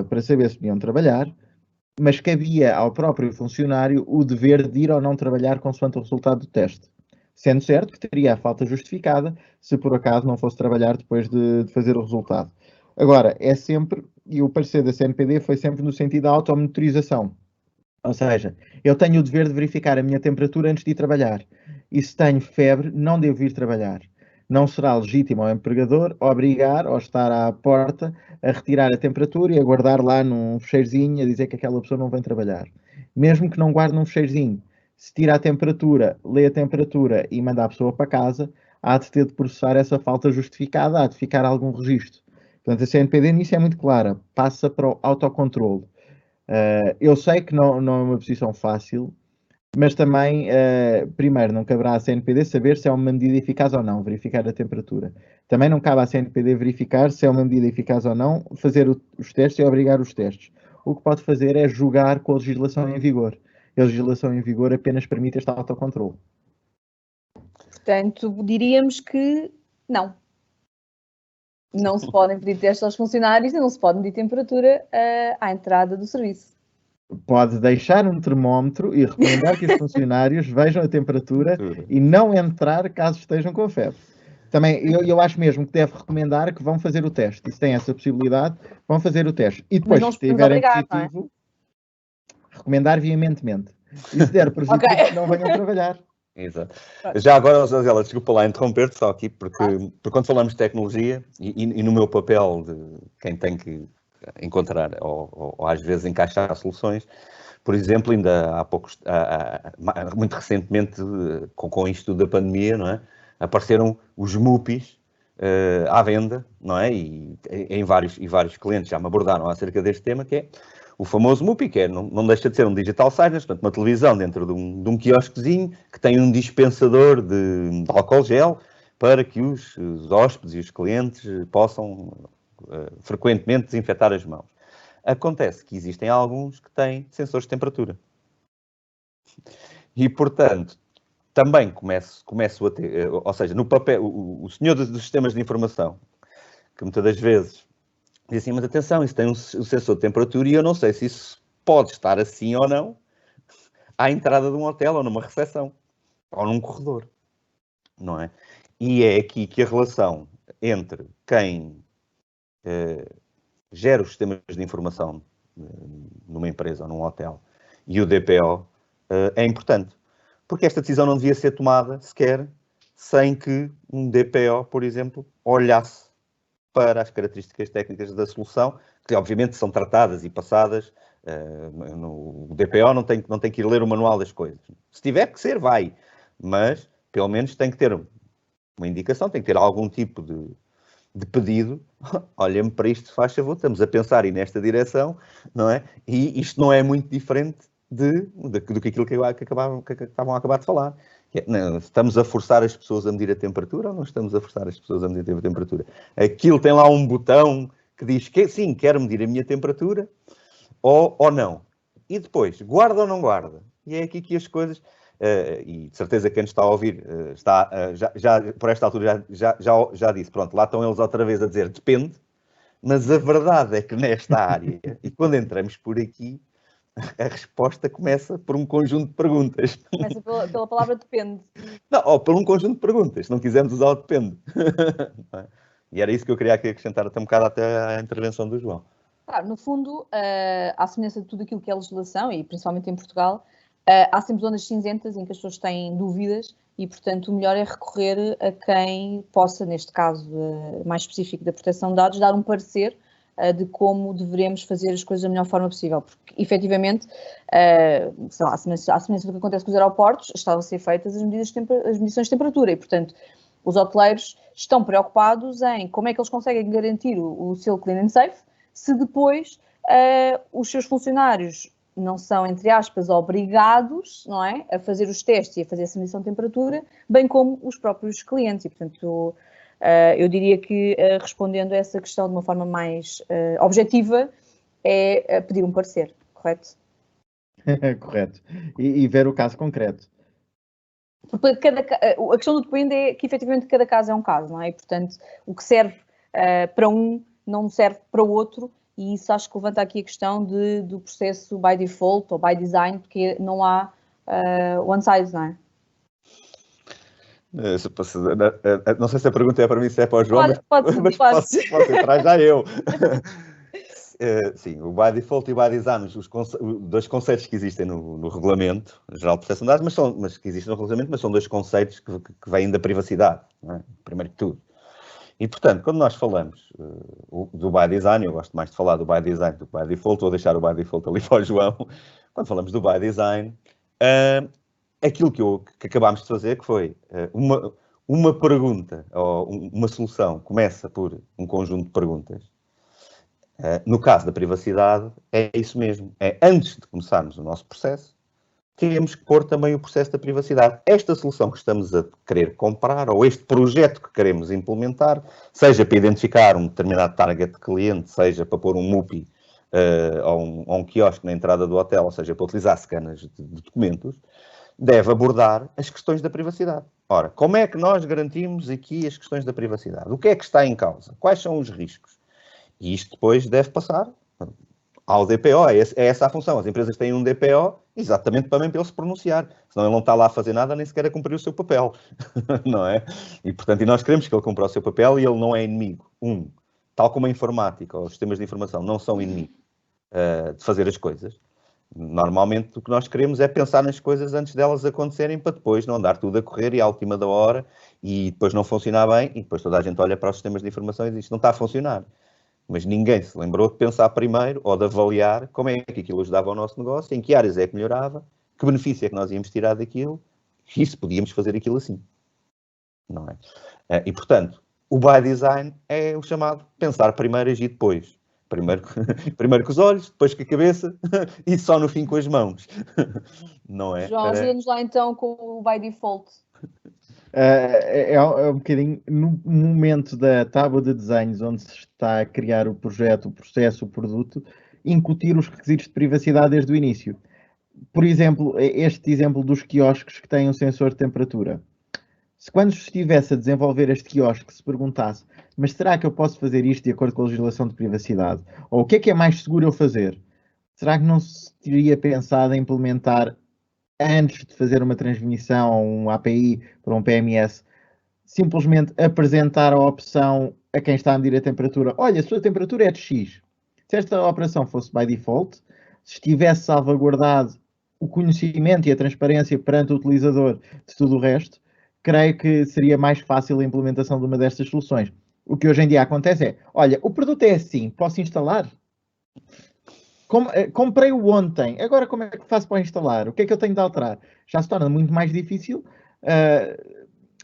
para saber se podiam trabalhar, mas cabia ao próprio funcionário o dever de ir ou não trabalhar consoante o resultado do teste. Sendo certo que teria a falta justificada se por acaso não fosse trabalhar depois de fazer o resultado. Agora, é sempre, e o parecer da CNPD foi sempre no sentido da automonitorização. Ou seja, eu tenho o dever de verificar a minha temperatura antes de ir trabalhar. E se tenho febre, não devo ir trabalhar. Não será legítimo ao empregador obrigar ou estar à porta a retirar a temperatura e a guardar lá num fecheirozinho a dizer que aquela pessoa não vem trabalhar. Mesmo que não guarde num fecheirozinho, se tira a temperatura, lê a temperatura e manda a pessoa para casa, há de ter de processar essa falta justificada, há de ficar algum registro. Portanto, a CNPD nisso é muito clara, passa para o autocontrole. Eu sei que não é uma posição fácil, mas também, primeiro, não caberá à CNPD saber se é uma medida eficaz ou não, verificar a temperatura. Também não cabe à CNPD verificar se é uma medida eficaz ou não, fazer os testes e obrigar os testes. O que pode fazer é julgar com a legislação em vigor. E a legislação em vigor apenas permite este autocontrole. Portanto, diríamos que não. Não se podem pedir testes aos funcionários e não se pode medir temperatura à entrada do serviço. Pode deixar um termómetro e recomendar que os funcionários vejam a temperatura e não entrar caso estejam com febre. Também, eu acho mesmo que deve recomendar que vão fazer o teste. E se tem essa possibilidade, vão fazer o teste. E depois, se estiverem positivo, recomendar veementemente. E se der positivo, não venham trabalhar. Exato. Já agora, Rosângela, desculpa lá interromper-te só aqui, porque quando falamos de tecnologia, e no meu papel de quem tem que encontrar ou às vezes encaixar soluções, por exemplo, ainda há poucos, muito recentemente, com isto da pandemia, não é? Apareceram os MUPIs à venda, não é? E vários clientes já me abordaram acerca deste tema, que é o famoso MUPI, que não deixa de ser um digital signage, portanto, uma televisão dentro de um quiosquezinho que tem um dispensador de álcool gel para que os hóspedes e os clientes possam frequentemente desinfetar as mãos. Acontece que existem alguns que têm sensores de temperatura. E, portanto, também começo a ter, ou seja, no papel, o senhor dos sistemas de informação, que muitas das vezes diz assim, mas atenção, isso tem um sensor de temperatura e eu não sei se isso pode estar assim ou não à entrada de um hotel ou numa recepção ou num corredor, não é? E é aqui que a relação entre quem gera os sistemas de informação numa empresa ou num hotel e o DPO é importante. Porque esta decisão não devia ser tomada sequer sem que um DPO, por exemplo, olhasse para as características técnicas da solução, que obviamente são tratadas e passadas. O DPO não tem que ir ler o manual das coisas. Se tiver que ser, vai. Mas, pelo menos, tem que ter uma indicação, tem que ter algum tipo de pedido. Olha-me para isto, faz favor, estamos a pensar ir nesta direção, não é? E isto não é muito diferente do que aquilo que estavam a acabar de falar. Não, estamos a forçar as pessoas a medir a temperatura ou não estamos a forçar as pessoas a medir a temperatura? Aquilo tem lá um botão que diz que sim, quero medir a minha temperatura ou não. E depois, guarda ou não guarda? E é aqui que as coisas... e de certeza que quem nos está a ouvir já por esta altura já disse, pronto, lá estão eles outra vez a dizer depende, mas a verdade é que nesta área, e quando entramos por aqui, a resposta começa por um conjunto de perguntas. Começa pela palavra depende. Não, ou por um conjunto de perguntas, se não quisermos usar o depende. E era isso que eu queria aqui acrescentar até um bocado até à intervenção do João. Claro, no fundo, à semelhança de tudo aquilo que é legislação, e principalmente em Portugal, Há sempre zonas cinzentas em que as pessoas têm dúvidas e, portanto, o melhor é recorrer a quem possa, neste caso mais específico da proteção de dados, dar um parecer de como devemos fazer as coisas da melhor forma possível, porque, efetivamente, sei lá, à semelhança do que acontece com os aeroportos, estavam a ser feitas as medições de temperatura e, portanto, os hoteleiros estão preocupados em como é que eles conseguem garantir o selo Clean and Safe se depois os seus funcionários não são, entre aspas, obrigados, não é, a fazer os testes e a fazer essa medição de temperatura, bem como os próprios clientes. E, portanto, eu diria que, respondendo a essa questão de uma forma mais objetiva, é pedir um parecer, correto? Correto. E ver o caso concreto. Porque a questão do depende é que, efetivamente, cada caso é um caso, não é? E, portanto, o que serve para um não serve para o outro, e isso acho que levanta aqui a questão do processo by default ou by design, porque não há one size, não é? Não sei se a pergunta é para mim, se é para o João, mas posso entrar já eu. Sim, o by default e o by design, os dois conceitos que existem no Regulamento Geral de Proteção de Dados, mas que existem no Regulamento, mas são dois conceitos que vêm da privacidade, não é? Primeiro que tudo. E, portanto, quando nós falamos do by design, eu gosto mais de falar do by design do que by default, vou deixar o by default ali para o João. Quando falamos do by design, aquilo que acabámos de fazer, que foi uma pergunta, ou uma solução, começa por um conjunto de perguntas. No caso da privacidade, é isso mesmo. É antes de começarmos o nosso processo, temos que pôr também o processo da privacidade. Esta solução que estamos a querer comprar, ou este projeto que queremos implementar, seja para identificar um determinado target de cliente, seja para pôr um MUPI ou um quiosque na entrada do hotel, ou seja, para utilizar scanners de documentos, deve abordar as questões da privacidade. Ora, como é que nós garantimos aqui as questões da privacidade? O que é que está em causa? Quais são os riscos? E isto depois deve passar ao DPO, é essa a função. As empresas têm um DPO exatamente para ele se pronunciar, senão ele não está lá a fazer nada, nem sequer a cumprir o seu papel, não é? E, portanto, nós queremos que ele cumpra o seu papel e ele não é inimigo. Tal como a informática ou os sistemas de informação não são inimigos de fazer as coisas, normalmente o que nós queremos é pensar nas coisas antes delas acontecerem para depois não andar tudo a correr e à última da hora e depois não funcionar bem e depois toda a gente olha para os sistemas de informação e diz, isto não está a funcionar. Mas ninguém se lembrou de pensar primeiro ou de avaliar como é que aquilo ajudava ao nosso negócio, em que áreas é que melhorava, que benefício é que nós íamos tirar daquilo e se podíamos fazer aquilo assim. Não é? E, portanto, o by design é o chamado pensar primeiro, agir depois. Primeiro com os olhos, depois com a cabeça e só no fim com as mãos. Não é? João, ajuda-nos lá então com o by default. É um bocadinho no momento da tábua de desenhos onde se está a criar o projeto, o processo, o produto, incutir os requisitos de privacidade desde o início. Por exemplo, este exemplo dos quiosques que têm um sensor de temperatura. Se quando estivesse a desenvolver este quiosque se perguntasse, mas será que eu posso fazer isto de acordo com a legislação de privacidade? Ou o que é mais seguro eu fazer? Será que não se teria pensado em implementar antes de fazer uma transmissão, um API para um PMS, simplesmente apresentar a opção a quem está a medir a temperatura? Olha, a sua temperatura é de X. Se esta operação fosse by default, se estivesse salvaguardado o conhecimento e a transparência perante o utilizador de tudo o resto, creio que seria mais fácil a implementação de uma destas soluções. O que hoje em dia acontece é, olha, o produto é assim, posso instalar? Comprei-o ontem, agora como é que faço para instalar? O que é que eu tenho de alterar? Já se torna muito mais difícil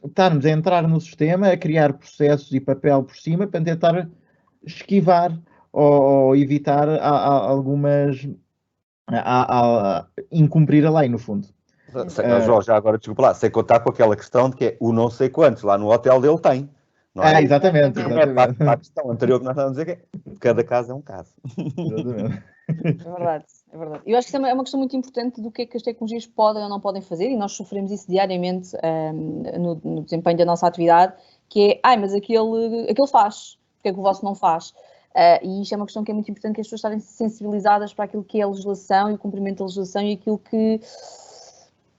estarmos a entrar no sistema, a criar processos e papel por cima para tentar esquivar ou evitar algumas... incumprir a lei, no fundo. João, já agora, desculpa lá, sem contar com aquela questão de que é o não sei quantos lá no hotel dele tem. Não é? Exatamente. Para a questão anterior que nós estávamos a dizer, que cada caso é um caso. Exatamente. É verdade, é verdade. Eu acho que isso é uma questão muito importante do que é que as tecnologias podem ou não podem fazer, e nós sofremos isso diariamente no desempenho da nossa atividade, que é, mas aquele faz, porque é que o vosso não faz? E isto é uma questão que é muito importante, que as pessoas estarem sensibilizadas para aquilo que é a legislação e o cumprimento da legislação e aquilo que,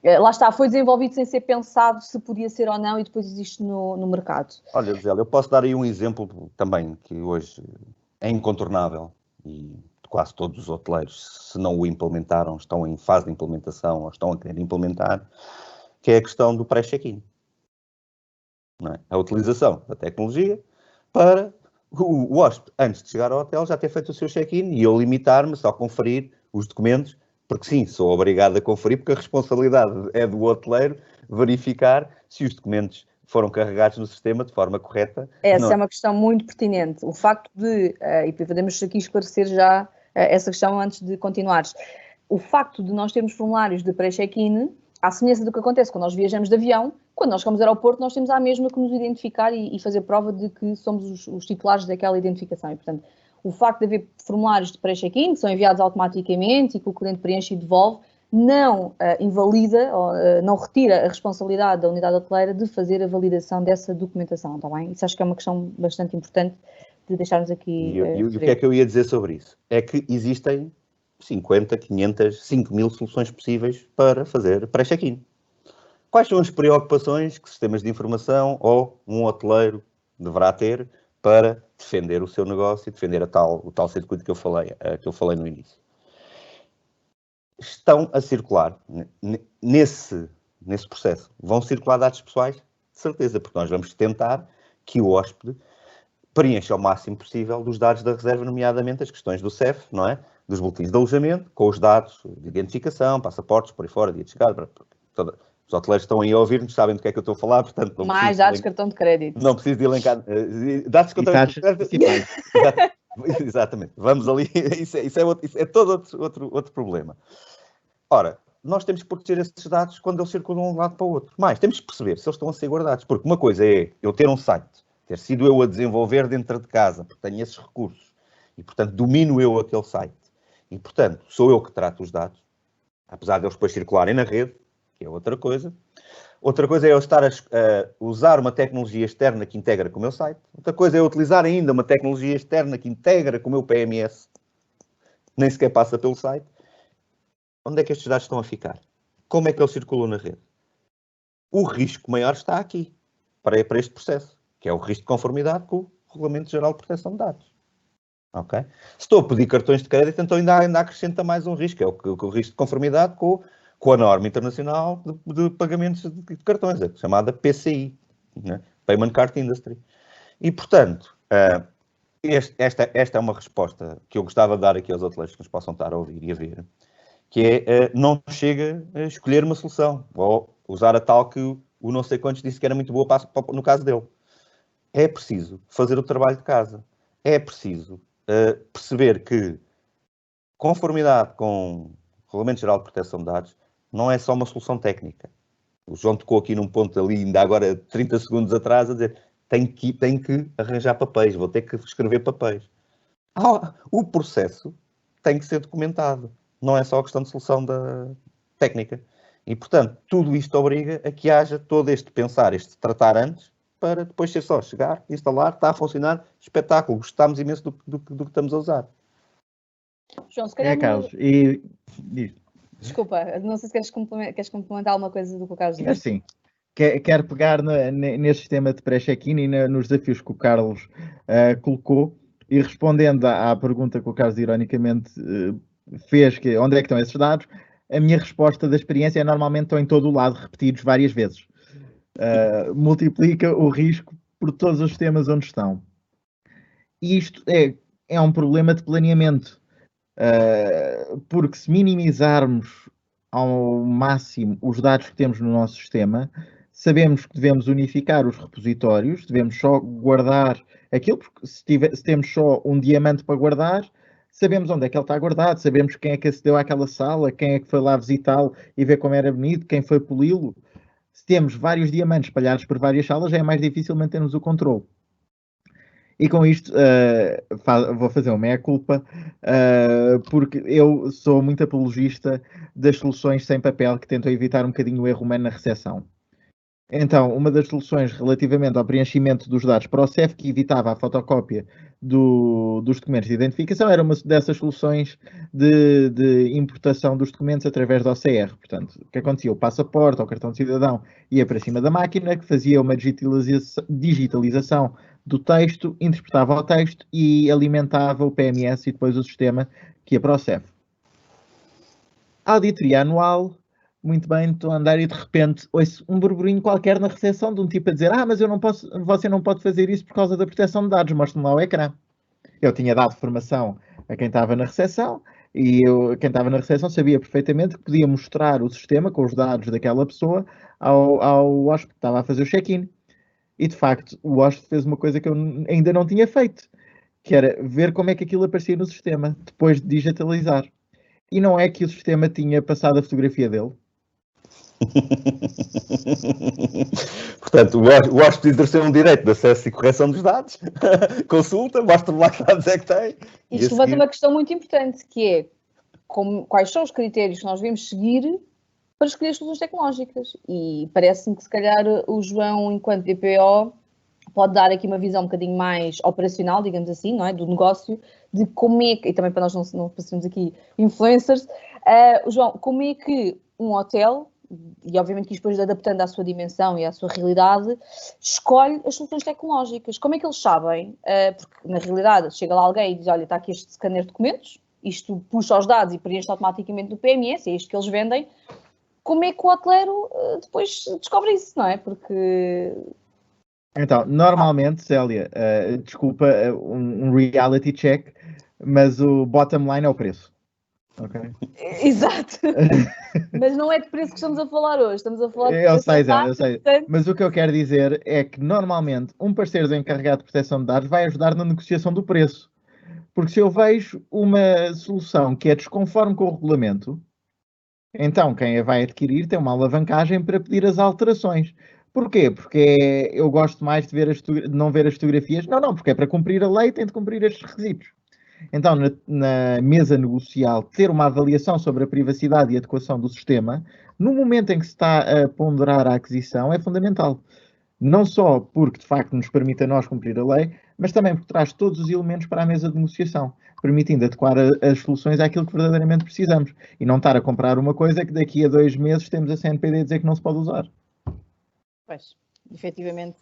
lá está, foi desenvolvido sem ser pensado se podia ser ou não e depois existe no mercado. Olha, Gisele, eu posso dar aí um exemplo também que hoje é incontornável e quase todos os hoteleiros, se não o implementaram, estão em fase de implementação ou estão a querer implementar, que é a questão do pré-check-in. Não é? A utilização da tecnologia para o hóspede, antes de chegar ao hotel, já ter feito o seu check-in e eu limitar-me só a conferir os documentos, porque sim, sou obrigado a conferir, porque a responsabilidade é do hoteleiro verificar se os documentos foram carregados no sistema de forma correta. Essa é uma questão muito pertinente. O facto de, e podemos aqui esclarecer já essa questão antes de continuares, o facto de nós termos formulários de pré-check-in, à semelhança do que acontece quando nós viajamos de avião, quando nós chegamos ao aeroporto, nós temos a mesma que nos identificar e fazer prova de que somos os titulares daquela identificação. E, portanto, o facto de haver formulários de pré-check-in que são enviados automaticamente e que o cliente preenche e devolve, não invalida, ou não retira a responsabilidade da unidade hoteleira de fazer a validação dessa documentação, está bem? Isso acho que é uma questão bastante importante de deixarmos aqui. E o que é que eu ia dizer sobre isso? É que existem 50, 500, 5.000 soluções possíveis para fazer pré-check-in. Quais são as preocupações que sistemas de informação ou um hoteleiro deverá ter para defender o seu negócio e defender o tal circuito que eu falei no início? Estão a circular, nesse processo, vão circular dados pessoais, de certeza, porque nós vamos tentar que o hóspede preencha o máximo possível dos dados da reserva, nomeadamente as questões do CEF, não é? Dos boletins de alojamento, com os dados de identificação, passaportes, por aí fora, dia de chegada. Os hoteleiros estão aí a ouvir-nos, sabem do que é que eu estou a falar, portanto... Não mais dados de cartão de crédito. Não preciso de elencar... dados de cartão de crédito. Exatamente. Vamos ali, isso é todo outro problema. Ora, nós temos que proteger esses dados quando eles circulam de um lado para o outro. Mas temos que perceber se eles estão a ser guardados. Porque uma coisa é eu ter um site, ter sido eu a desenvolver dentro de casa, porque tenho esses recursos, e, portanto, domino eu aquele site. E, portanto, sou eu que trato os dados, apesar de eles depois circularem na rede, que é outra coisa. Outra coisa é eu estar a usar uma tecnologia externa que integra com o meu site. Outra coisa é eu utilizar ainda uma tecnologia externa que integra com o meu PMS, nem sequer passa pelo site. Onde é que estes dados estão a ficar? Como é que eles circulam na rede? O risco maior está aqui, para este processo, que é o risco de conformidade com o Regulamento Geral de Proteção de Dados. Okay? Se estou a pedir cartões de crédito, então ainda acrescenta mais um risco, é o risco de conformidade com a norma internacional de pagamentos de cartões, a chamada PCI, né? Payment Card Industry. E, portanto, esta é uma resposta que eu gostava de dar aqui aos hoteleiros que nos possam estar a ouvir e a ver, que é, não chega a escolher uma solução, ou usar a tal que o não sei quantos disse que era muito boa no caso dele. É preciso fazer o trabalho de casa. É preciso perceber que conformidade com o Regulamento Geral de Proteção de Dados não é só uma solução técnica. O João tocou aqui num ponto ali, ainda agora 30 segundos atrás, a dizer tenho que arranjar papéis, vou ter que escrever papéis. O processo tem que ser documentado. Não é só a questão de solução da técnica. E, portanto, tudo isto obriga a que haja todo este pensar, este tratar antes, para depois ser só chegar, instalar, está a funcionar, espetáculo, gostamos imenso do que estamos a usar. João, se calhar... Carlos, Desculpa, não sei se queres complementar alguma coisa do que o Carlos disse. Sim. Quero pegar nesse sistema de pré-check-in e nos desafios que o Carlos colocou, e respondendo à pergunta que o Carlos ironicamente fez, que onde é que estão esses dados, a minha resposta da experiência é normalmente estão em todo o lado, repetidos várias vezes. Multiplica o risco por todos os sistemas onde estão. E isto é um problema de planeamento, porque se minimizarmos ao máximo os dados que temos no nosso sistema, sabemos que devemos unificar os repositórios, devemos só guardar aquilo, porque se temos só um diamante para guardar, sabemos onde é que ele está guardado, sabemos quem é que acedeu àquela sala, quem é que foi lá visitá-lo e ver como era bonito, quem foi poli-lo. Se temos vários diamantes espalhados por várias salas, já é mais difícil mantermos o controle. E com isto vou fazer uma meia-culpa, porque eu sou muito apologista das soluções sem papel que tentam evitar um bocadinho o erro humano na recepção. Então, uma das soluções relativamente ao preenchimento dos dados para o CEF, que evitava a fotocópia dos documentos de identificação, era uma dessas soluções de importação dos documentos através do OCR. Portanto, o que acontecia? O passaporte ou o cartão de cidadão ia para cima da máquina, que fazia uma digitalização do texto, interpretava o texto e alimentava o PMS e depois o sistema que ia para o CEF. Auditoria anual, muito bem, estou a andar e de repente ouço um burburinho qualquer na recepção de um tipo a dizer: mas eu não posso, você não pode fazer isso por causa da proteção de dados, mostre-me lá o ecrã. Eu tinha dado formação a quem estava na recepção e quem estava na recepção sabia perfeitamente que podia mostrar o sistema com os dados daquela pessoa ao hóspede que estava a fazer o check-in. E de facto, o hóspede fez uma coisa que eu ainda não tinha feito, que era ver como é que aquilo aparecia no sistema, depois de digitalizar. E não é que o sistema tinha passado a fotografia dele. Portanto, o hóspede exerceu um direito de acesso e correção dos dados, consulta, mostra-me lá que dados é que tem. Isto levanta uma questão muito importante, que é quais são os critérios que nós devemos seguir para escolher as soluções tecnológicas. E parece-me que, se calhar, o João, enquanto DPO, pode dar aqui uma visão um bocadinho mais operacional, digamos assim, não é? Do negócio, de como é que, e também para nós não passemos aqui influencers, João, como é que um hotel, e obviamente que isto depois adaptando à sua dimensão e à sua realidade, escolhe as soluções tecnológicas? Como é que eles sabem? Porque na realidade chega lá alguém e diz: olha, está aqui este scanner de documentos, isto puxa os dados e preenche automaticamente do PMS, é isto que eles vendem. Como é que o hoteleiro depois descobre isso, não é? Porque... Então, normalmente, Célia, desculpa, um reality check, mas o bottom line é o preço. Okay? Exato. Mas não é de preço que estamos a falar hoje, estamos a falar de eu sei. Portanto... Mas o que eu quero dizer é que normalmente um parceiro do encarregado de proteção de dados vai ajudar na negociação do preço. Porque se eu vejo uma solução que é desconforme com o regulamento, então quem a vai adquirir tem uma alavancagem para pedir as alterações. Porquê? Porque eu gosto mais de não ver as fotografias. Não, porque é para cumprir a lei, tem de cumprir estes requisitos. Então, na mesa negocial, ter uma avaliação sobre a privacidade e adequação do sistema, no momento em que se está a ponderar a aquisição, é fundamental. Não só porque, de facto, nos permite a nós cumprir a lei, mas também porque traz todos os elementos para a mesa de negociação, permitindo adequar as soluções àquilo que verdadeiramente precisamos. E não estar a comprar uma coisa que daqui a 2 meses temos a CNPD a dizer que não se pode usar. Pois, efetivamente.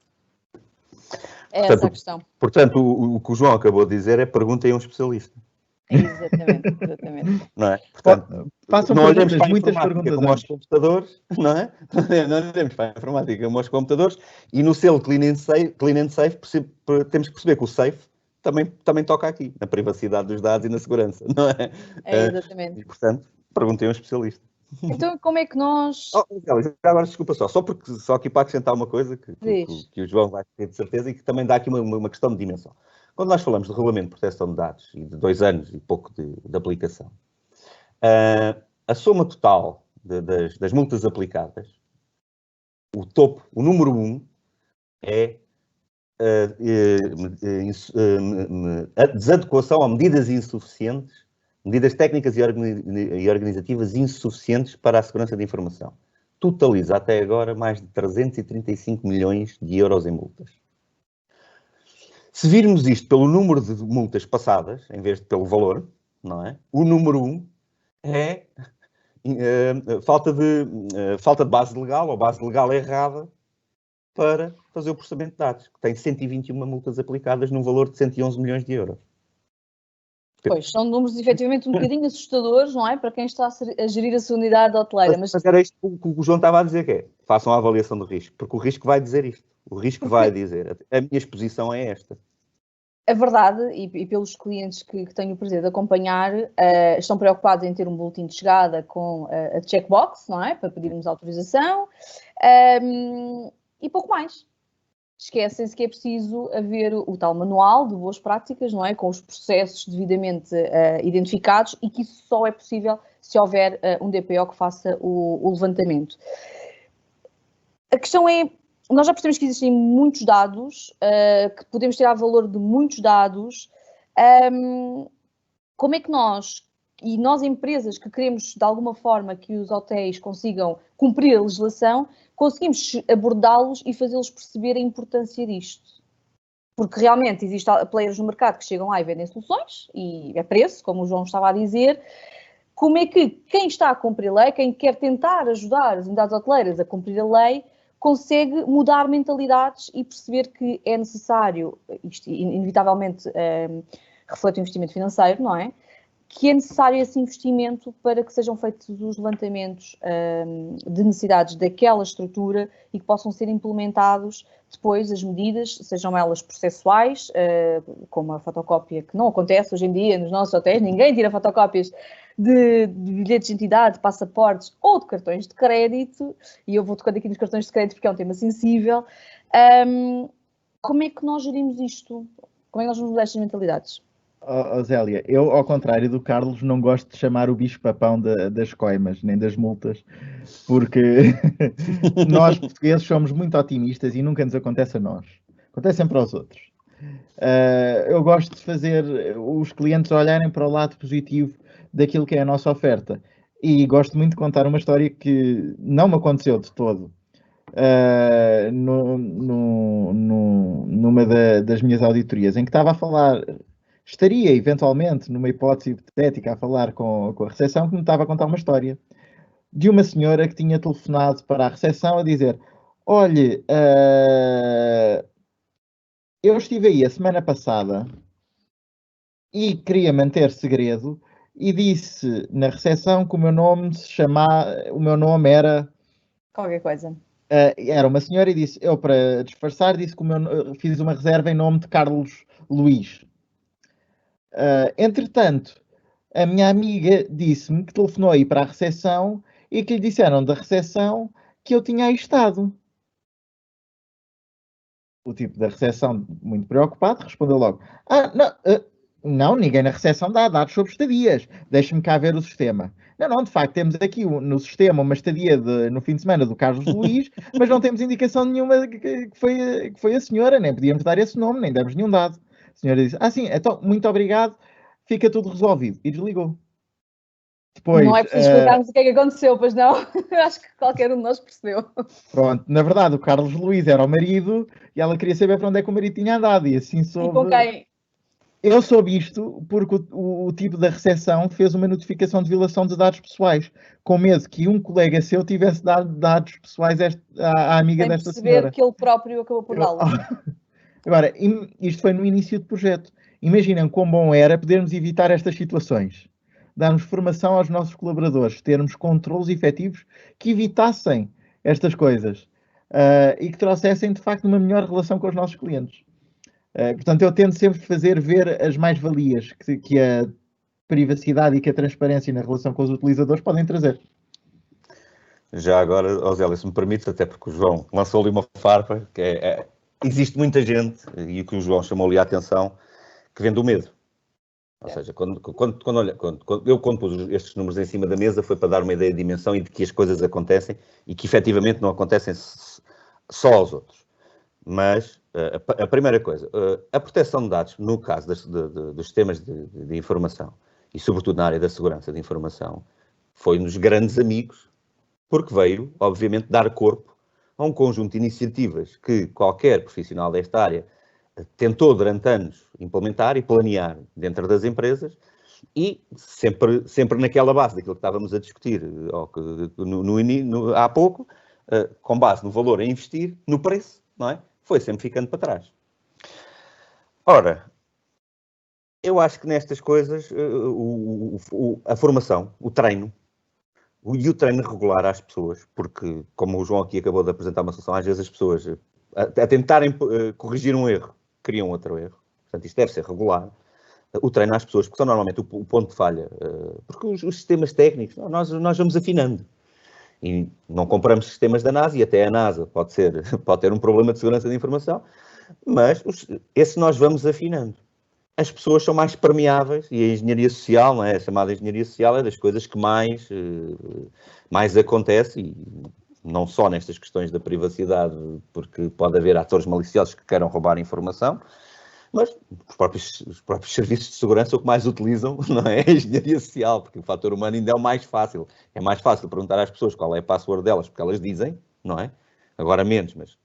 É essa a questão. Portanto, o que o João acabou de dizer é: perguntem a um especialista. Exatamente. Não é? Portanto, Façam não olhemos para a muitas informática perguntas como aos computadores, não é? Não olhemos para a informática como aos computadores, e no selo Clean and Safe temos que perceber que o safe também toca aqui, na privacidade dos dados e na segurança, não é? Exatamente. E, portanto, perguntem a um especialista. Então, como é que nós... Agora, desculpa só aqui para acrescentar uma coisa que o João vai ter de certeza e que também dá aqui uma questão de dimensão. Quando nós falamos de regulamento de proteção de dados e de 2 anos e pouco de aplicação, a soma total das multas aplicadas, o número 1 é a desadequação a medidas insuficientes, medidas técnicas e organizativas insuficientes para a segurança da informação. Totaliza até agora mais de 335 milhões de euros em multas. Se virmos isto pelo número de multas passadas, em vez de pelo valor, não é? O número 1 é falta de base legal ou base legal errada para fazer o processamento de dados, que tem 121 multas aplicadas num valor de 111 milhões de euros. Pois, são números efetivamente um bocadinho assustadores, não é? Para quem está a gerir a sua unidade hoteleira. Mas era isto que o João estava a dizer, que é: façam a avaliação do risco, porque o risco vai dizer isto. O risco vai dizer: a minha exposição é esta. A verdade, e pelos clientes que tenho o prazer de acompanhar, estão preocupados em ter um boletim de chegada com a checkbox, não é? Para pedirmos autorização, e pouco mais. Esquecem-se que é preciso haver o tal manual de boas práticas, não é? Com os processos devidamente identificados, e que isso só é possível se houver um DPO que faça o levantamento. A questão é: nós já percebemos que existem muitos dados, que podemos tirar valor de muitos dados. Como é que nós empresas que queremos de alguma forma que os hotéis consigam cumprir a legislação, conseguimos abordá-los e fazê-los perceber a importância disto? Porque realmente existem players no mercado que chegam lá e vendem soluções, e é preço, como o João estava a dizer. Como é que quem está a cumprir a lei, quem quer tentar ajudar as unidades hoteleiras a cumprir a lei, consegue mudar mentalidades e perceber que é necessário, isto inevitavelmente reflete o investimento financeiro, não é? que é necessário esse investimento para que sejam feitos os levantamentos de necessidades daquela estrutura e que possam ser implementados depois as medidas, sejam elas processuais, como a fotocópia, que não acontece hoje em dia nos nossos hotéis, ninguém tira fotocópias de bilhetes de identidade, de passaportes ou de cartões de crédito, e eu vou tocando aqui nos cartões de crédito porque é um tema sensível. Como é que nós gerimos isto? Como é que nós vamos mudar estas mentalidades? Zélia, eu, ao contrário do Carlos, não gosto de chamar o bicho-papão das coimas, nem das multas, porque nós, portugueses, somos muito otimistas e nunca nos acontece a nós. Acontece sempre aos outros. Eu gosto de fazer os clientes olharem para o lado positivo daquilo que é a nossa oferta. E gosto muito de contar uma história que não me aconteceu de todo. Numa das minhas auditorias, em que estava a falar, estaria eventualmente, numa hipótese hipotética, a falar com a recepção, que me estava a contar uma história de uma senhora que tinha telefonado para a recepção a dizer: olhe, eu estive aí a semana passada e queria manter segredo e disse na recepção que o meu nome era... Qualquer coisa. Era uma senhora e disse, eu para disfarçar, disse que fiz uma reserva em nome de Carlos Luís. Entretanto, a minha amiga disse-me que telefonou aí para a recepção e que lhe disseram da recepção que eu tinha aí estado. O tipo da recepção, muito preocupado, respondeu logo: não, ninguém na recepção dá dados sobre estadias. Deixe-me cá ver o sistema. Não, de facto, temos aqui no sistema uma estadia no fim de semana do Carlos Luís, mas não temos indicação nenhuma que foi a senhora, nem podíamos dar esse nome, nem demos nenhum dado. A senhora disse: sim, então, muito obrigado, fica tudo resolvido. E desligou. Depois, não é preciso explicarmos o que é que aconteceu, pois não? Acho que qualquer um de nós percebeu. Pronto, na verdade, o Carlos Luís era o marido e ela queria saber para onde é que o marido tinha andado. E assim soube. E com quem? Eu soube isto porque o tipo da recepção fez uma notificação de violação de dados pessoais, com medo que um colega seu tivesse dado dados pessoais à amiga desta senhora. Sem perceber que ele próprio acabou por dá-los. Agora, isto foi no início do projeto. Imaginem quão bom era podermos evitar estas situações. Darmos formação aos nossos colaboradores, termos controlos efetivos que evitassem estas coisas e que trouxessem, de facto, uma melhor relação com os nossos clientes. Portanto, eu tento sempre fazer ver as mais-valias que a privacidade e que a transparência na relação com os utilizadores podem trazer. Já agora, Zélia, se me permites, até porque o João lançou ali uma farpa, que existe muita gente, e o que o João chamou-lhe a atenção, que vende o medo. Ou seja, quando eu pus estes números em cima da mesa foi para dar uma ideia de dimensão e de que as coisas acontecem e que efetivamente não acontecem só aos outros. Mas a primeira coisa, a proteção de dados, no caso dos sistemas de informação e sobretudo na área da segurança de informação, foi nos grandes amigos, porque veio, obviamente, dar corpo a um conjunto de iniciativas que qualquer profissional desta área tentou durante anos implementar e planear dentro das empresas e sempre naquela base daquilo que estávamos a discutir há pouco, com base no valor a investir, no preço, não é? Foi sempre ficando para trás. Ora, eu acho que nestas coisas, a formação, o treino, e o treino regular às pessoas, porque, como o João aqui acabou de apresentar uma solução, às vezes as pessoas, a tentarem corrigir um erro, criam outro erro. Portanto, isto deve ser regular. O treino às pessoas, porque são normalmente o ponto de falha, porque os sistemas técnicos, nós vamos afinando. E não compramos sistemas da NASA, e até a NASA pode ter um problema de segurança de informação, mas esse nós vamos afinando. As pessoas são mais permeáveis, e a engenharia social, não é? A chamada engenharia social é das coisas que mais acontece, e não só nestas questões da privacidade, porque pode haver atores maliciosos que queiram roubar informação, mas os próprios serviços de segurança o que mais utilizam não é a engenharia social, porque o fator humano ainda é o mais fácil. É mais fácil perguntar às pessoas qual é a password delas, porque elas dizem, não é? Agora menos, mas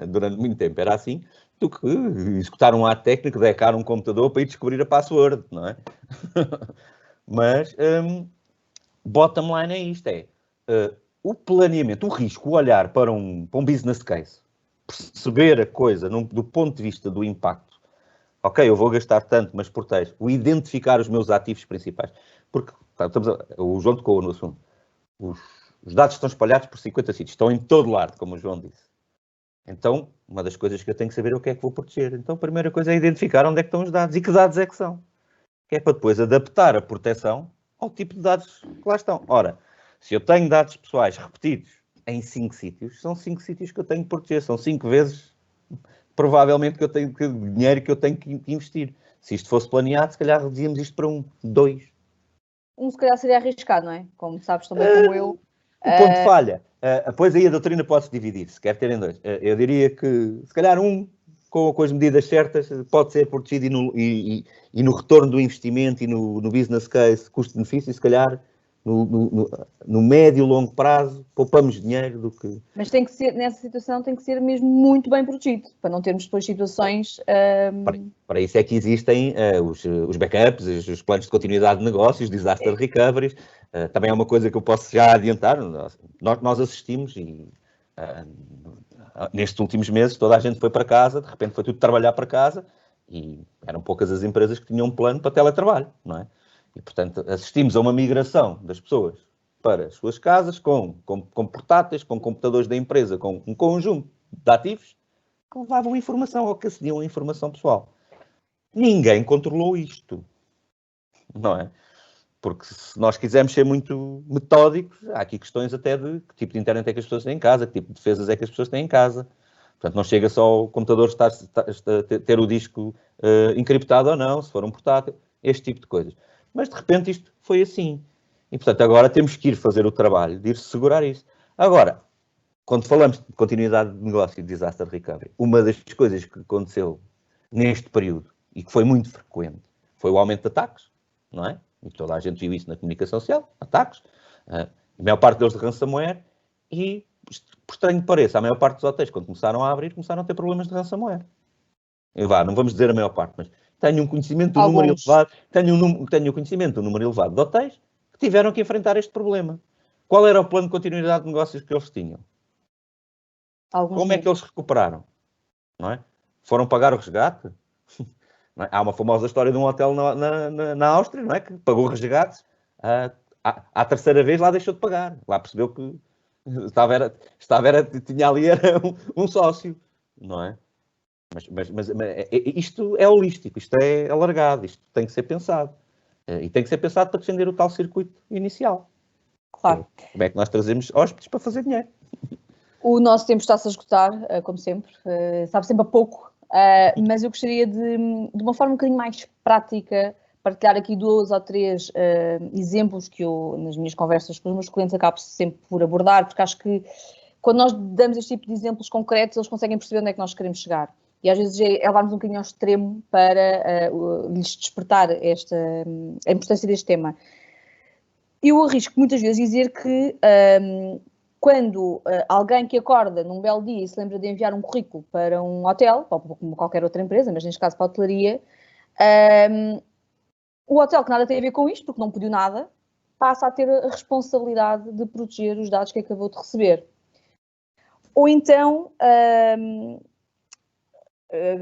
durante muito tempo era assim, do que executar um ato técnico de hackear um computador para ir descobrir a password, não é? Mas, bottom line é isto, o planeamento, o risco, o olhar para um business case, perceber a coisa do ponto de vista do impacto ok, eu vou gastar tanto, mas protejo. O identificar os meus ativos principais. Porque, o João tocou no assunto. Os dados estão espalhados por 50 sítios, estão em todo lado, como o João disse. Então, uma das coisas que eu tenho que saber é o que é que vou proteger. Então, a primeira coisa é identificar onde é que estão os dados e que dados é que são. Que é para depois adaptar a proteção ao tipo de dados que lá estão. Ora, se eu tenho dados pessoais repetidos em 5 sítios, são 5 sítios que eu tenho que proteger. São 5 vezes, provavelmente, que eu tenho dinheiro que eu tenho que investir. Se isto fosse planeado, se calhar reduzíamos isto para 1, 2. Se calhar seria arriscado, não é? Como sabes também como eu. O ponto de falha. Depois aí a doutrina pode-se dividir, se quer ter em 2. Eu diria que, se calhar, com as medidas certas, pode ser protegido e no retorno do investimento e no business case, custo-benefício, se calhar, no médio e longo prazo, poupamos dinheiro do que... Mas tem que ser, nessa situação, tem que ser mesmo muito bem protegido, para não termos depois situações... Para isso é que existem os backups, os planos de continuidade de negócios, disaster recoveries. Também é uma coisa que eu posso já adiantar. Nós assistimos e nestes últimos meses toda a gente foi para casa, de repente foi tudo trabalhar para casa e eram poucas as empresas que tinham um plano para teletrabalho, não é? E, portanto, assistimos a uma migração das pessoas para as suas casas com portáteis, com computadores da empresa, com um conjunto de ativos que levavam informação ou que acediam a informação pessoal. Ninguém controlou isto, não é? Porque se nós quisermos ser muito metódicos, há aqui questões até de que tipo de internet é que as pessoas têm em casa, que tipo de defesas é que as pessoas têm em casa. Portanto, não chega só o computador ter o disco encriptado ou não, se for um portátil, este tipo de coisas. Mas, de repente, isto foi assim. E, portanto, agora temos que ir fazer o trabalho de ir segurar isso. Agora, quando falamos de continuidade de negócio e de disaster recovery, uma das coisas que aconteceu neste período e que foi muito frequente foi o aumento de ataques, não é? E toda a gente viu isso na comunicação social, ataques, a maior parte deles de ransomware e, por estranho que pareça, a maior parte dos hotéis, quando começaram a abrir, começaram a ter problemas de ransomware. Não vamos dizer a maior parte, mas tenho um conhecimento do número elevado, tenho conhecimento do número elevado de hotéis que tiveram que enfrentar este problema. Qual era o plano de continuidade de negócios que eles tinham? Como é que eles recuperaram? Não é? Foram pagar o resgate? Não é? Há uma famosa história de um hotel na Áustria, não é? Que pagou resgates. À terceira vez lá deixou de pagar. Lá percebeu que tinha ali um sócio, não é? Mas isto é holístico, isto é alargado, isto tem que ser pensado. E tem que ser pensado para defender o tal circuito inicial. Claro. Como é que nós trazemos hóspedes para fazer dinheiro? O nosso tempo está-se a esgotar, como sempre. Sabe sempre a pouco. Mas eu gostaria de uma forma um bocadinho mais prática, partilhar aqui 2 ou 3 exemplos que eu, nas minhas conversas com os meus clientes, acabo sempre por abordar, porque acho que quando nós damos este tipo de exemplos concretos, eles conseguem perceber onde é que nós queremos chegar. E às vezes é levarmos um bocadinho ao extremo para lhes despertar a importância deste tema. Eu arrisco muitas vezes dizer que quando alguém que acorda num belo dia e se lembra de enviar um currículo para um hotel, ou como qualquer outra empresa, mas neste caso para a hotelaria, o hotel que nada tem a ver com isto, porque não pediu nada, passa a ter a responsabilidade de proteger os dados que acabou de receber. Ou então,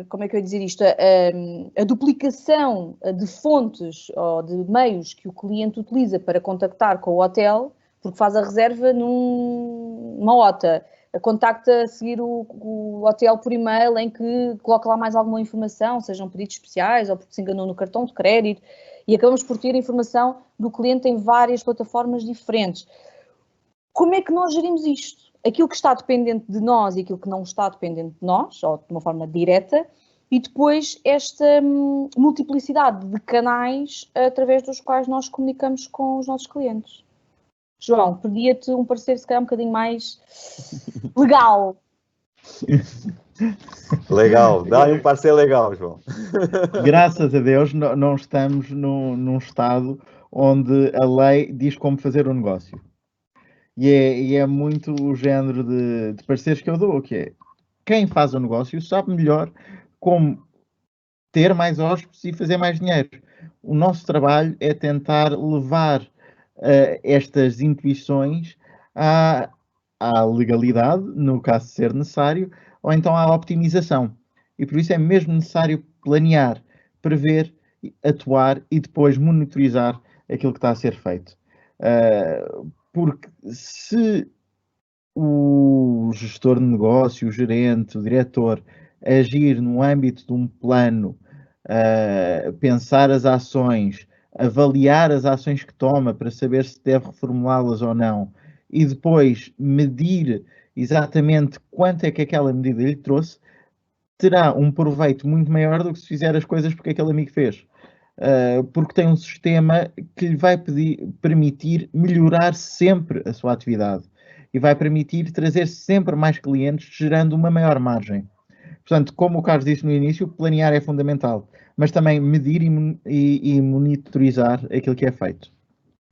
como é que eu ia dizer isto? A duplicação de fontes ou de meios que o cliente utiliza para contactar com o hotel, porque faz a reserva numa OTA, contacta a seguir o hotel por e-mail em que coloca lá mais alguma informação, sejam pedidos especiais ou porque se enganou no cartão de crédito, e acabamos por ter informação do cliente em várias plataformas diferentes. Como é que nós gerimos isto? Aquilo que está dependente de nós e aquilo que não está dependente de nós, ou de uma forma direta, e depois esta multiplicidade de canais através dos quais nós comunicamos com os nossos clientes. João, pedia-te um parecer se calhar um bocadinho mais legal. Legal, dá-lhe um parecer legal, João. Graças a Deus não estamos num estado onde a lei diz como fazer um negócio. E é muito o género de pareceres que eu dou, que é quem faz o negócio sabe melhor como ter mais hóspedes e fazer mais dinheiro. O nosso trabalho é tentar levar estas intuições à legalidade, no caso de ser necessário, ou então à optimização. E por isso é mesmo necessário planear. prever, atuar e depois monitorizar aquilo que está a ser feito. Porque se o gestor de negócio, o gerente, o diretor, agir no âmbito de um plano, pensar as ações, avaliar as ações que toma para saber se deve reformulá-las ou não, e depois medir exatamente quanto é que aquela medida lhe trouxe, terá um proveito muito maior do que se fizer as coisas porque aquele amigo fez. Porque tem um sistema que lhe vai permitir melhorar sempre a sua atividade e vai permitir trazer sempre mais clientes, gerando uma maior margem. Portanto, como o Carlos disse no início, planear é fundamental, mas também medir e monitorizar aquilo que é feito.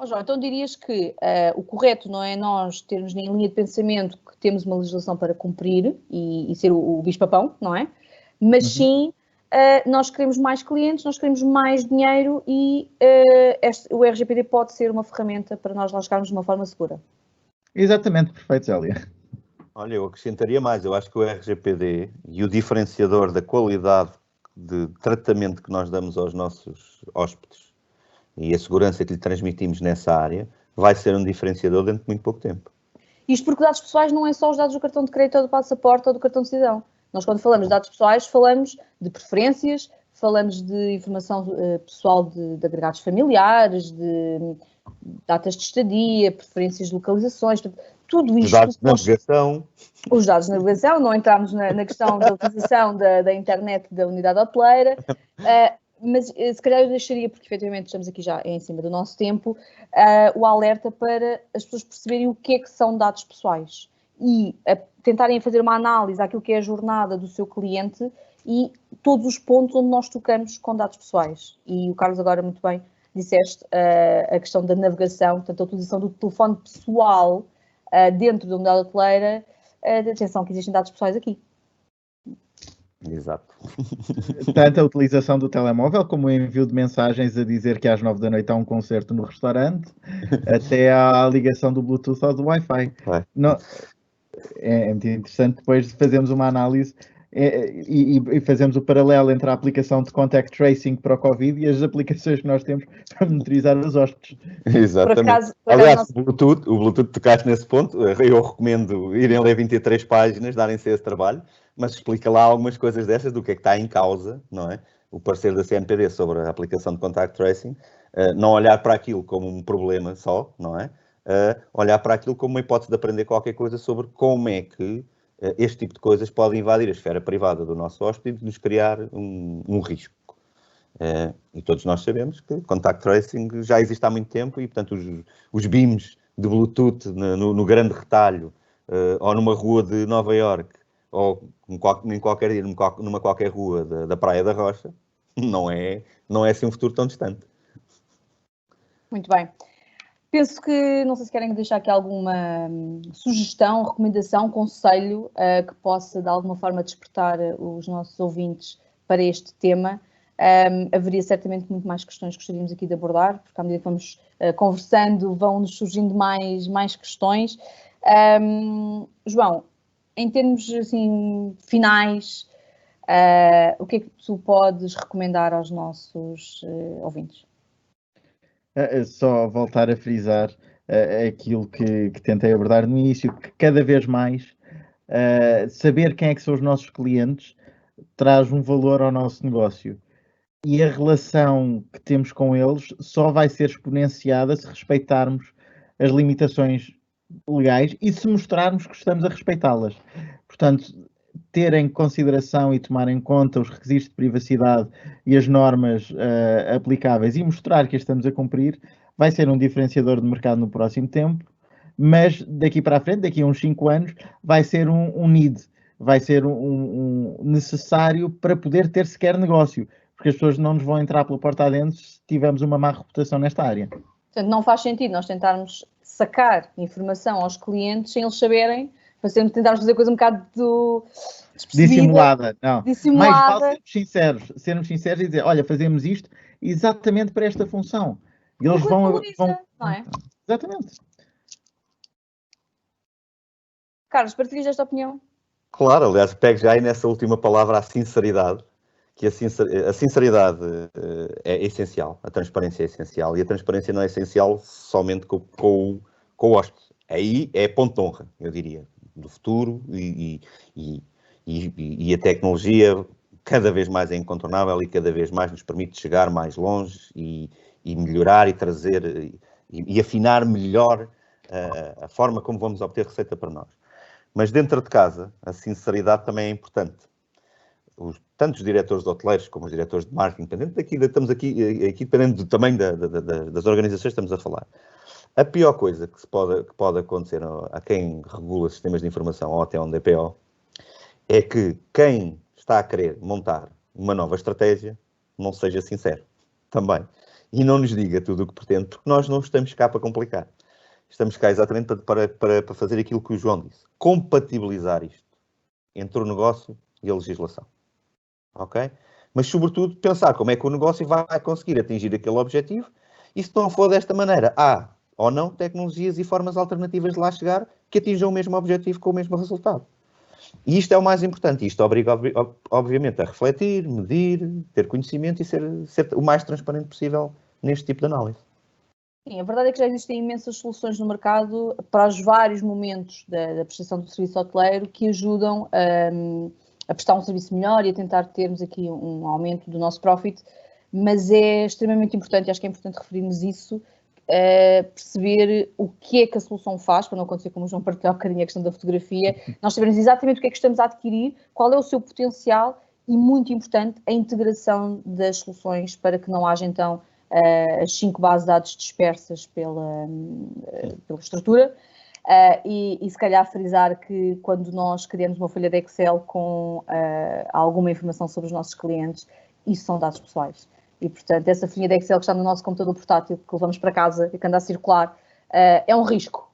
João, então dirias que o correto não é nós termos em linha de pensamento que temos uma legislação para cumprir e ser o bicho-papão, não é? Mas sim, nós queremos mais clientes, nós queremos mais dinheiro e o RGPD pode ser uma ferramenta para nós lá chegarmos de uma forma segura. Exatamente, perfeito, Zélia. Olha, eu acrescentaria mais. Eu acho que o RGPD e o diferenciador da qualidade de tratamento que nós damos aos nossos hóspedes e a segurança que lhe transmitimos nessa área vai ser um diferenciador dentro de muito pouco tempo. Isto porque dados pessoais não é só os dados do cartão de crédito ou do passaporte ou do cartão de cidadão. Nós, quando falamos de dados pessoais, falamos de preferências, falamos de informação pessoal de agregados familiares, de datas de estadia, preferências de localizações, tudo isto. Os dados de navegação. Os dados de navegação, não entramos na questão da utilização da internet da unidade hoteleira, mas se calhar eu deixaria, porque efetivamente estamos aqui já em cima do nosso tempo, o alerta para as pessoas perceberem o que é que são dados pessoais e tentarem fazer uma análise daquilo que é a jornada do seu cliente e todos os pontos onde nós tocamos com dados pessoais. E o Carlos agora muito bem disseste a questão da navegação, portanto a utilização do telefone pessoal dentro da unidade hoteleira, atenção que existem dados pessoais aqui. Exato. Tanto a utilização do telemóvel como o envio de mensagens a dizer que às 9 da noite há um concerto no restaurante, até à ligação do Bluetooth ou do Wi-Fi. É muito interessante depois fazermos uma análise e fazemos o paralelo entre a aplicação de contact tracing para o Covid e as aplicações que nós temos para monitorizar os hóspedes. Exatamente. Aliás, o Bluetooth tocaste nesse ponto, eu recomendo irem ler 23 páginas, darem-se esse trabalho, mas explica lá algumas coisas dessas do que é que está em causa, não é? O parecer da CNPD sobre a aplicação de contact tracing, não olhar para aquilo como um problema só, não é? Olhar para aquilo como uma hipótese de aprender qualquer coisa sobre como é que este tipo de coisas pode invadir a esfera privada do nosso hóspede e nos criar um risco. E todos nós sabemos que contact tracing já existe há muito tempo e, portanto, os BIMs de Bluetooth no grande retalho ou numa rua de Nova Iorque ou em qualquer dia numa qualquer rua da Praia da Rocha, não é assim um futuro tão distante. Muito bem. Penso que, não sei se querem deixar aqui alguma sugestão, recomendação, conselho que possa de alguma forma despertar os nossos ouvintes para este tema. Haveria certamente muito mais questões que gostaríamos aqui de abordar, porque à medida que vamos conversando vão-nos surgindo mais questões. João, em termos assim, finais, o que é que tu podes recomendar aos nossos ouvintes? Só voltar a frisar aquilo que tentei abordar no início, que cada vez mais saber quem é que são os nossos clientes traz um valor ao nosso negócio. E a relação que temos com eles só vai ser exponenciada se respeitarmos as limitações legais e se mostrarmos que estamos a respeitá-las. Portanto, ter em consideração e tomar em conta os requisitos de privacidade e as normas aplicáveis e mostrar que as estamos a cumprir vai ser um diferenciador de mercado no próximo tempo, mas daqui para a frente, daqui a uns 5 anos, vai ser um need, vai ser um necessário para poder ter sequer negócio, porque as pessoas não nos vão entrar pela porta adentro se tivermos uma má reputação nesta área. Portanto, não faz sentido nós tentarmos sacar informação aos clientes sem eles saberem, tentarmos fazer coisa um bocado dissimulada. Não. Dissimulada. Mais vale sermos sinceros e dizer, olha, fazemos isto exatamente para esta função. E eles vão... Não é? Exatamente. Carlos, partilhas esta opinião? Claro, aliás, pego já aí nessa última palavra, a sinceridade, que a sinceridade é essencial, a transparência é essencial, e a transparência não é essencial somente com o hóspede. Aí é ponto de honra, eu diria, do futuro, e a tecnologia cada vez mais é incontornável e cada vez mais nos permite chegar mais longe e melhorar e trazer e afinar melhor a forma como vamos obter receita para nós. Mas dentro de casa, a sinceridade também é importante. Tanto os diretores de hoteleiros como os diretores de marketing, estamos aqui dependendo do tamanho das organizações que estamos a falar. A pior coisa que pode acontecer a quem regula sistemas de informação ou até um DPO é que quem está a querer montar uma nova estratégia não seja sincero também. E não nos diga tudo o que pretende, porque nós não estamos cá para complicar. Estamos cá exatamente para fazer aquilo que o João disse. Compatibilizar isto entre o negócio e a legislação. Ok? Mas, sobretudo, pensar como é que o negócio vai conseguir atingir aquele objetivo e, se não for desta maneira, há ou não tecnologias e formas alternativas de lá chegar que atinjam o mesmo objetivo com o mesmo resultado. E isto é o mais importante. Isto obriga, obviamente, a refletir, medir, ter conhecimento e ser o mais transparente possível neste tipo de análise. Sim, a verdade é que já existem imensas soluções no mercado para os vários momentos da prestação do serviço hoteleiro que ajudam a prestar um serviço melhor e a tentar termos aqui um aumento do nosso profit, mas é extremamente importante, acho que é importante referirmos isso, perceber o que é que a solução faz, para não acontecer como o João partilhou um bocadinho a questão da fotografia, nós sabemos exatamente o que é que estamos a adquirir, qual é o seu potencial e, muito importante, a integração das soluções para que não haja então as 5 bases de dados dispersas pela estrutura. E se calhar frisar que quando nós criamos uma folha de Excel com alguma informação sobre os nossos clientes, isso são dados pessoais. E, portanto, essa folha de Excel que está no nosso computador portátil, que levamos para casa e que anda a circular, é um risco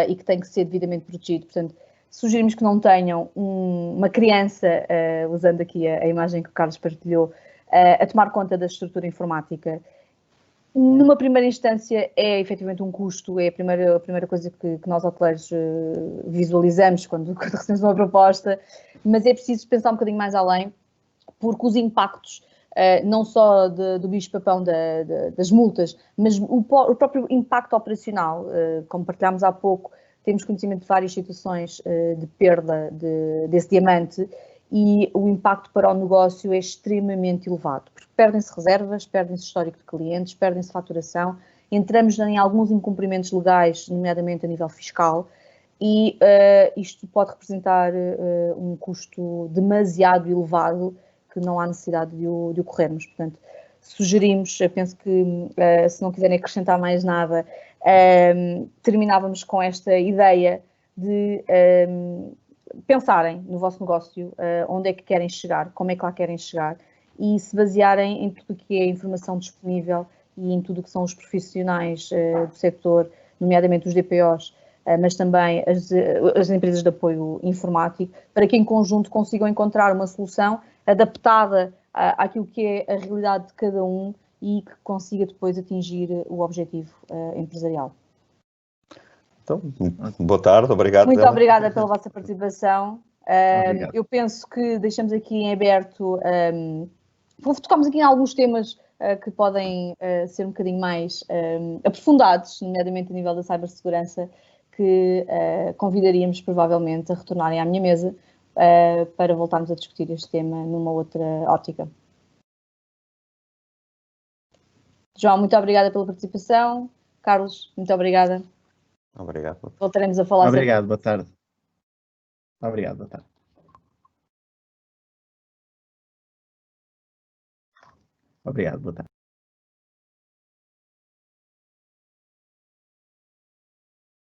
e que tem que ser devidamente protegido. Portanto, sugerimos que não tenham uma criança, usando aqui a imagem que o Carlos partilhou, a tomar conta da estrutura informática. Numa primeira instância é efetivamente um custo, é a primeira coisa que nós hoteleiros visualizamos quando recebemos uma proposta, mas é preciso pensar um bocadinho mais além, porque os impactos, não só do bicho-papão das multas, mas o próprio impacto operacional, como partilhámos há pouco, temos conhecimento de várias situações de perda desse diamante, e o impacto para o negócio é extremamente elevado, porque perdem-se reservas, perdem-se histórico de clientes, perdem-se faturação, entramos em alguns incumprimentos legais, nomeadamente a nível fiscal, e isto pode representar um custo demasiado elevado que não há necessidade de o corrermos. Portanto, sugerimos, eu penso que se não quiserem acrescentar mais nada, terminávamos com esta ideia de pensarem no vosso negócio, onde é que querem chegar, como é que lá querem chegar, e se basearem em tudo o que é informação disponível e em tudo o que são os profissionais do setor, nomeadamente os DPOs, mas também as empresas de apoio informático, para que em conjunto consigam encontrar uma solução adaptada àquilo que é a realidade de cada um e que consiga depois atingir o objetivo empresarial. Então, boa tarde, obrigado. Muito obrigada pela vossa participação. Eu penso que deixamos aqui em aberto, tocamos aqui em alguns temas que podem ser um bocadinho mais aprofundados, nomeadamente a nível da cibersegurança, que convidaríamos provavelmente a retornarem à minha mesa para voltarmos a discutir este tema numa outra ótica. João, muito obrigada pela participação. Carlos, muito obrigada. Obrigado. Voltaremos a falar. Obrigado, boa tarde. Obrigado, boa tarde. Obrigado, boa tarde.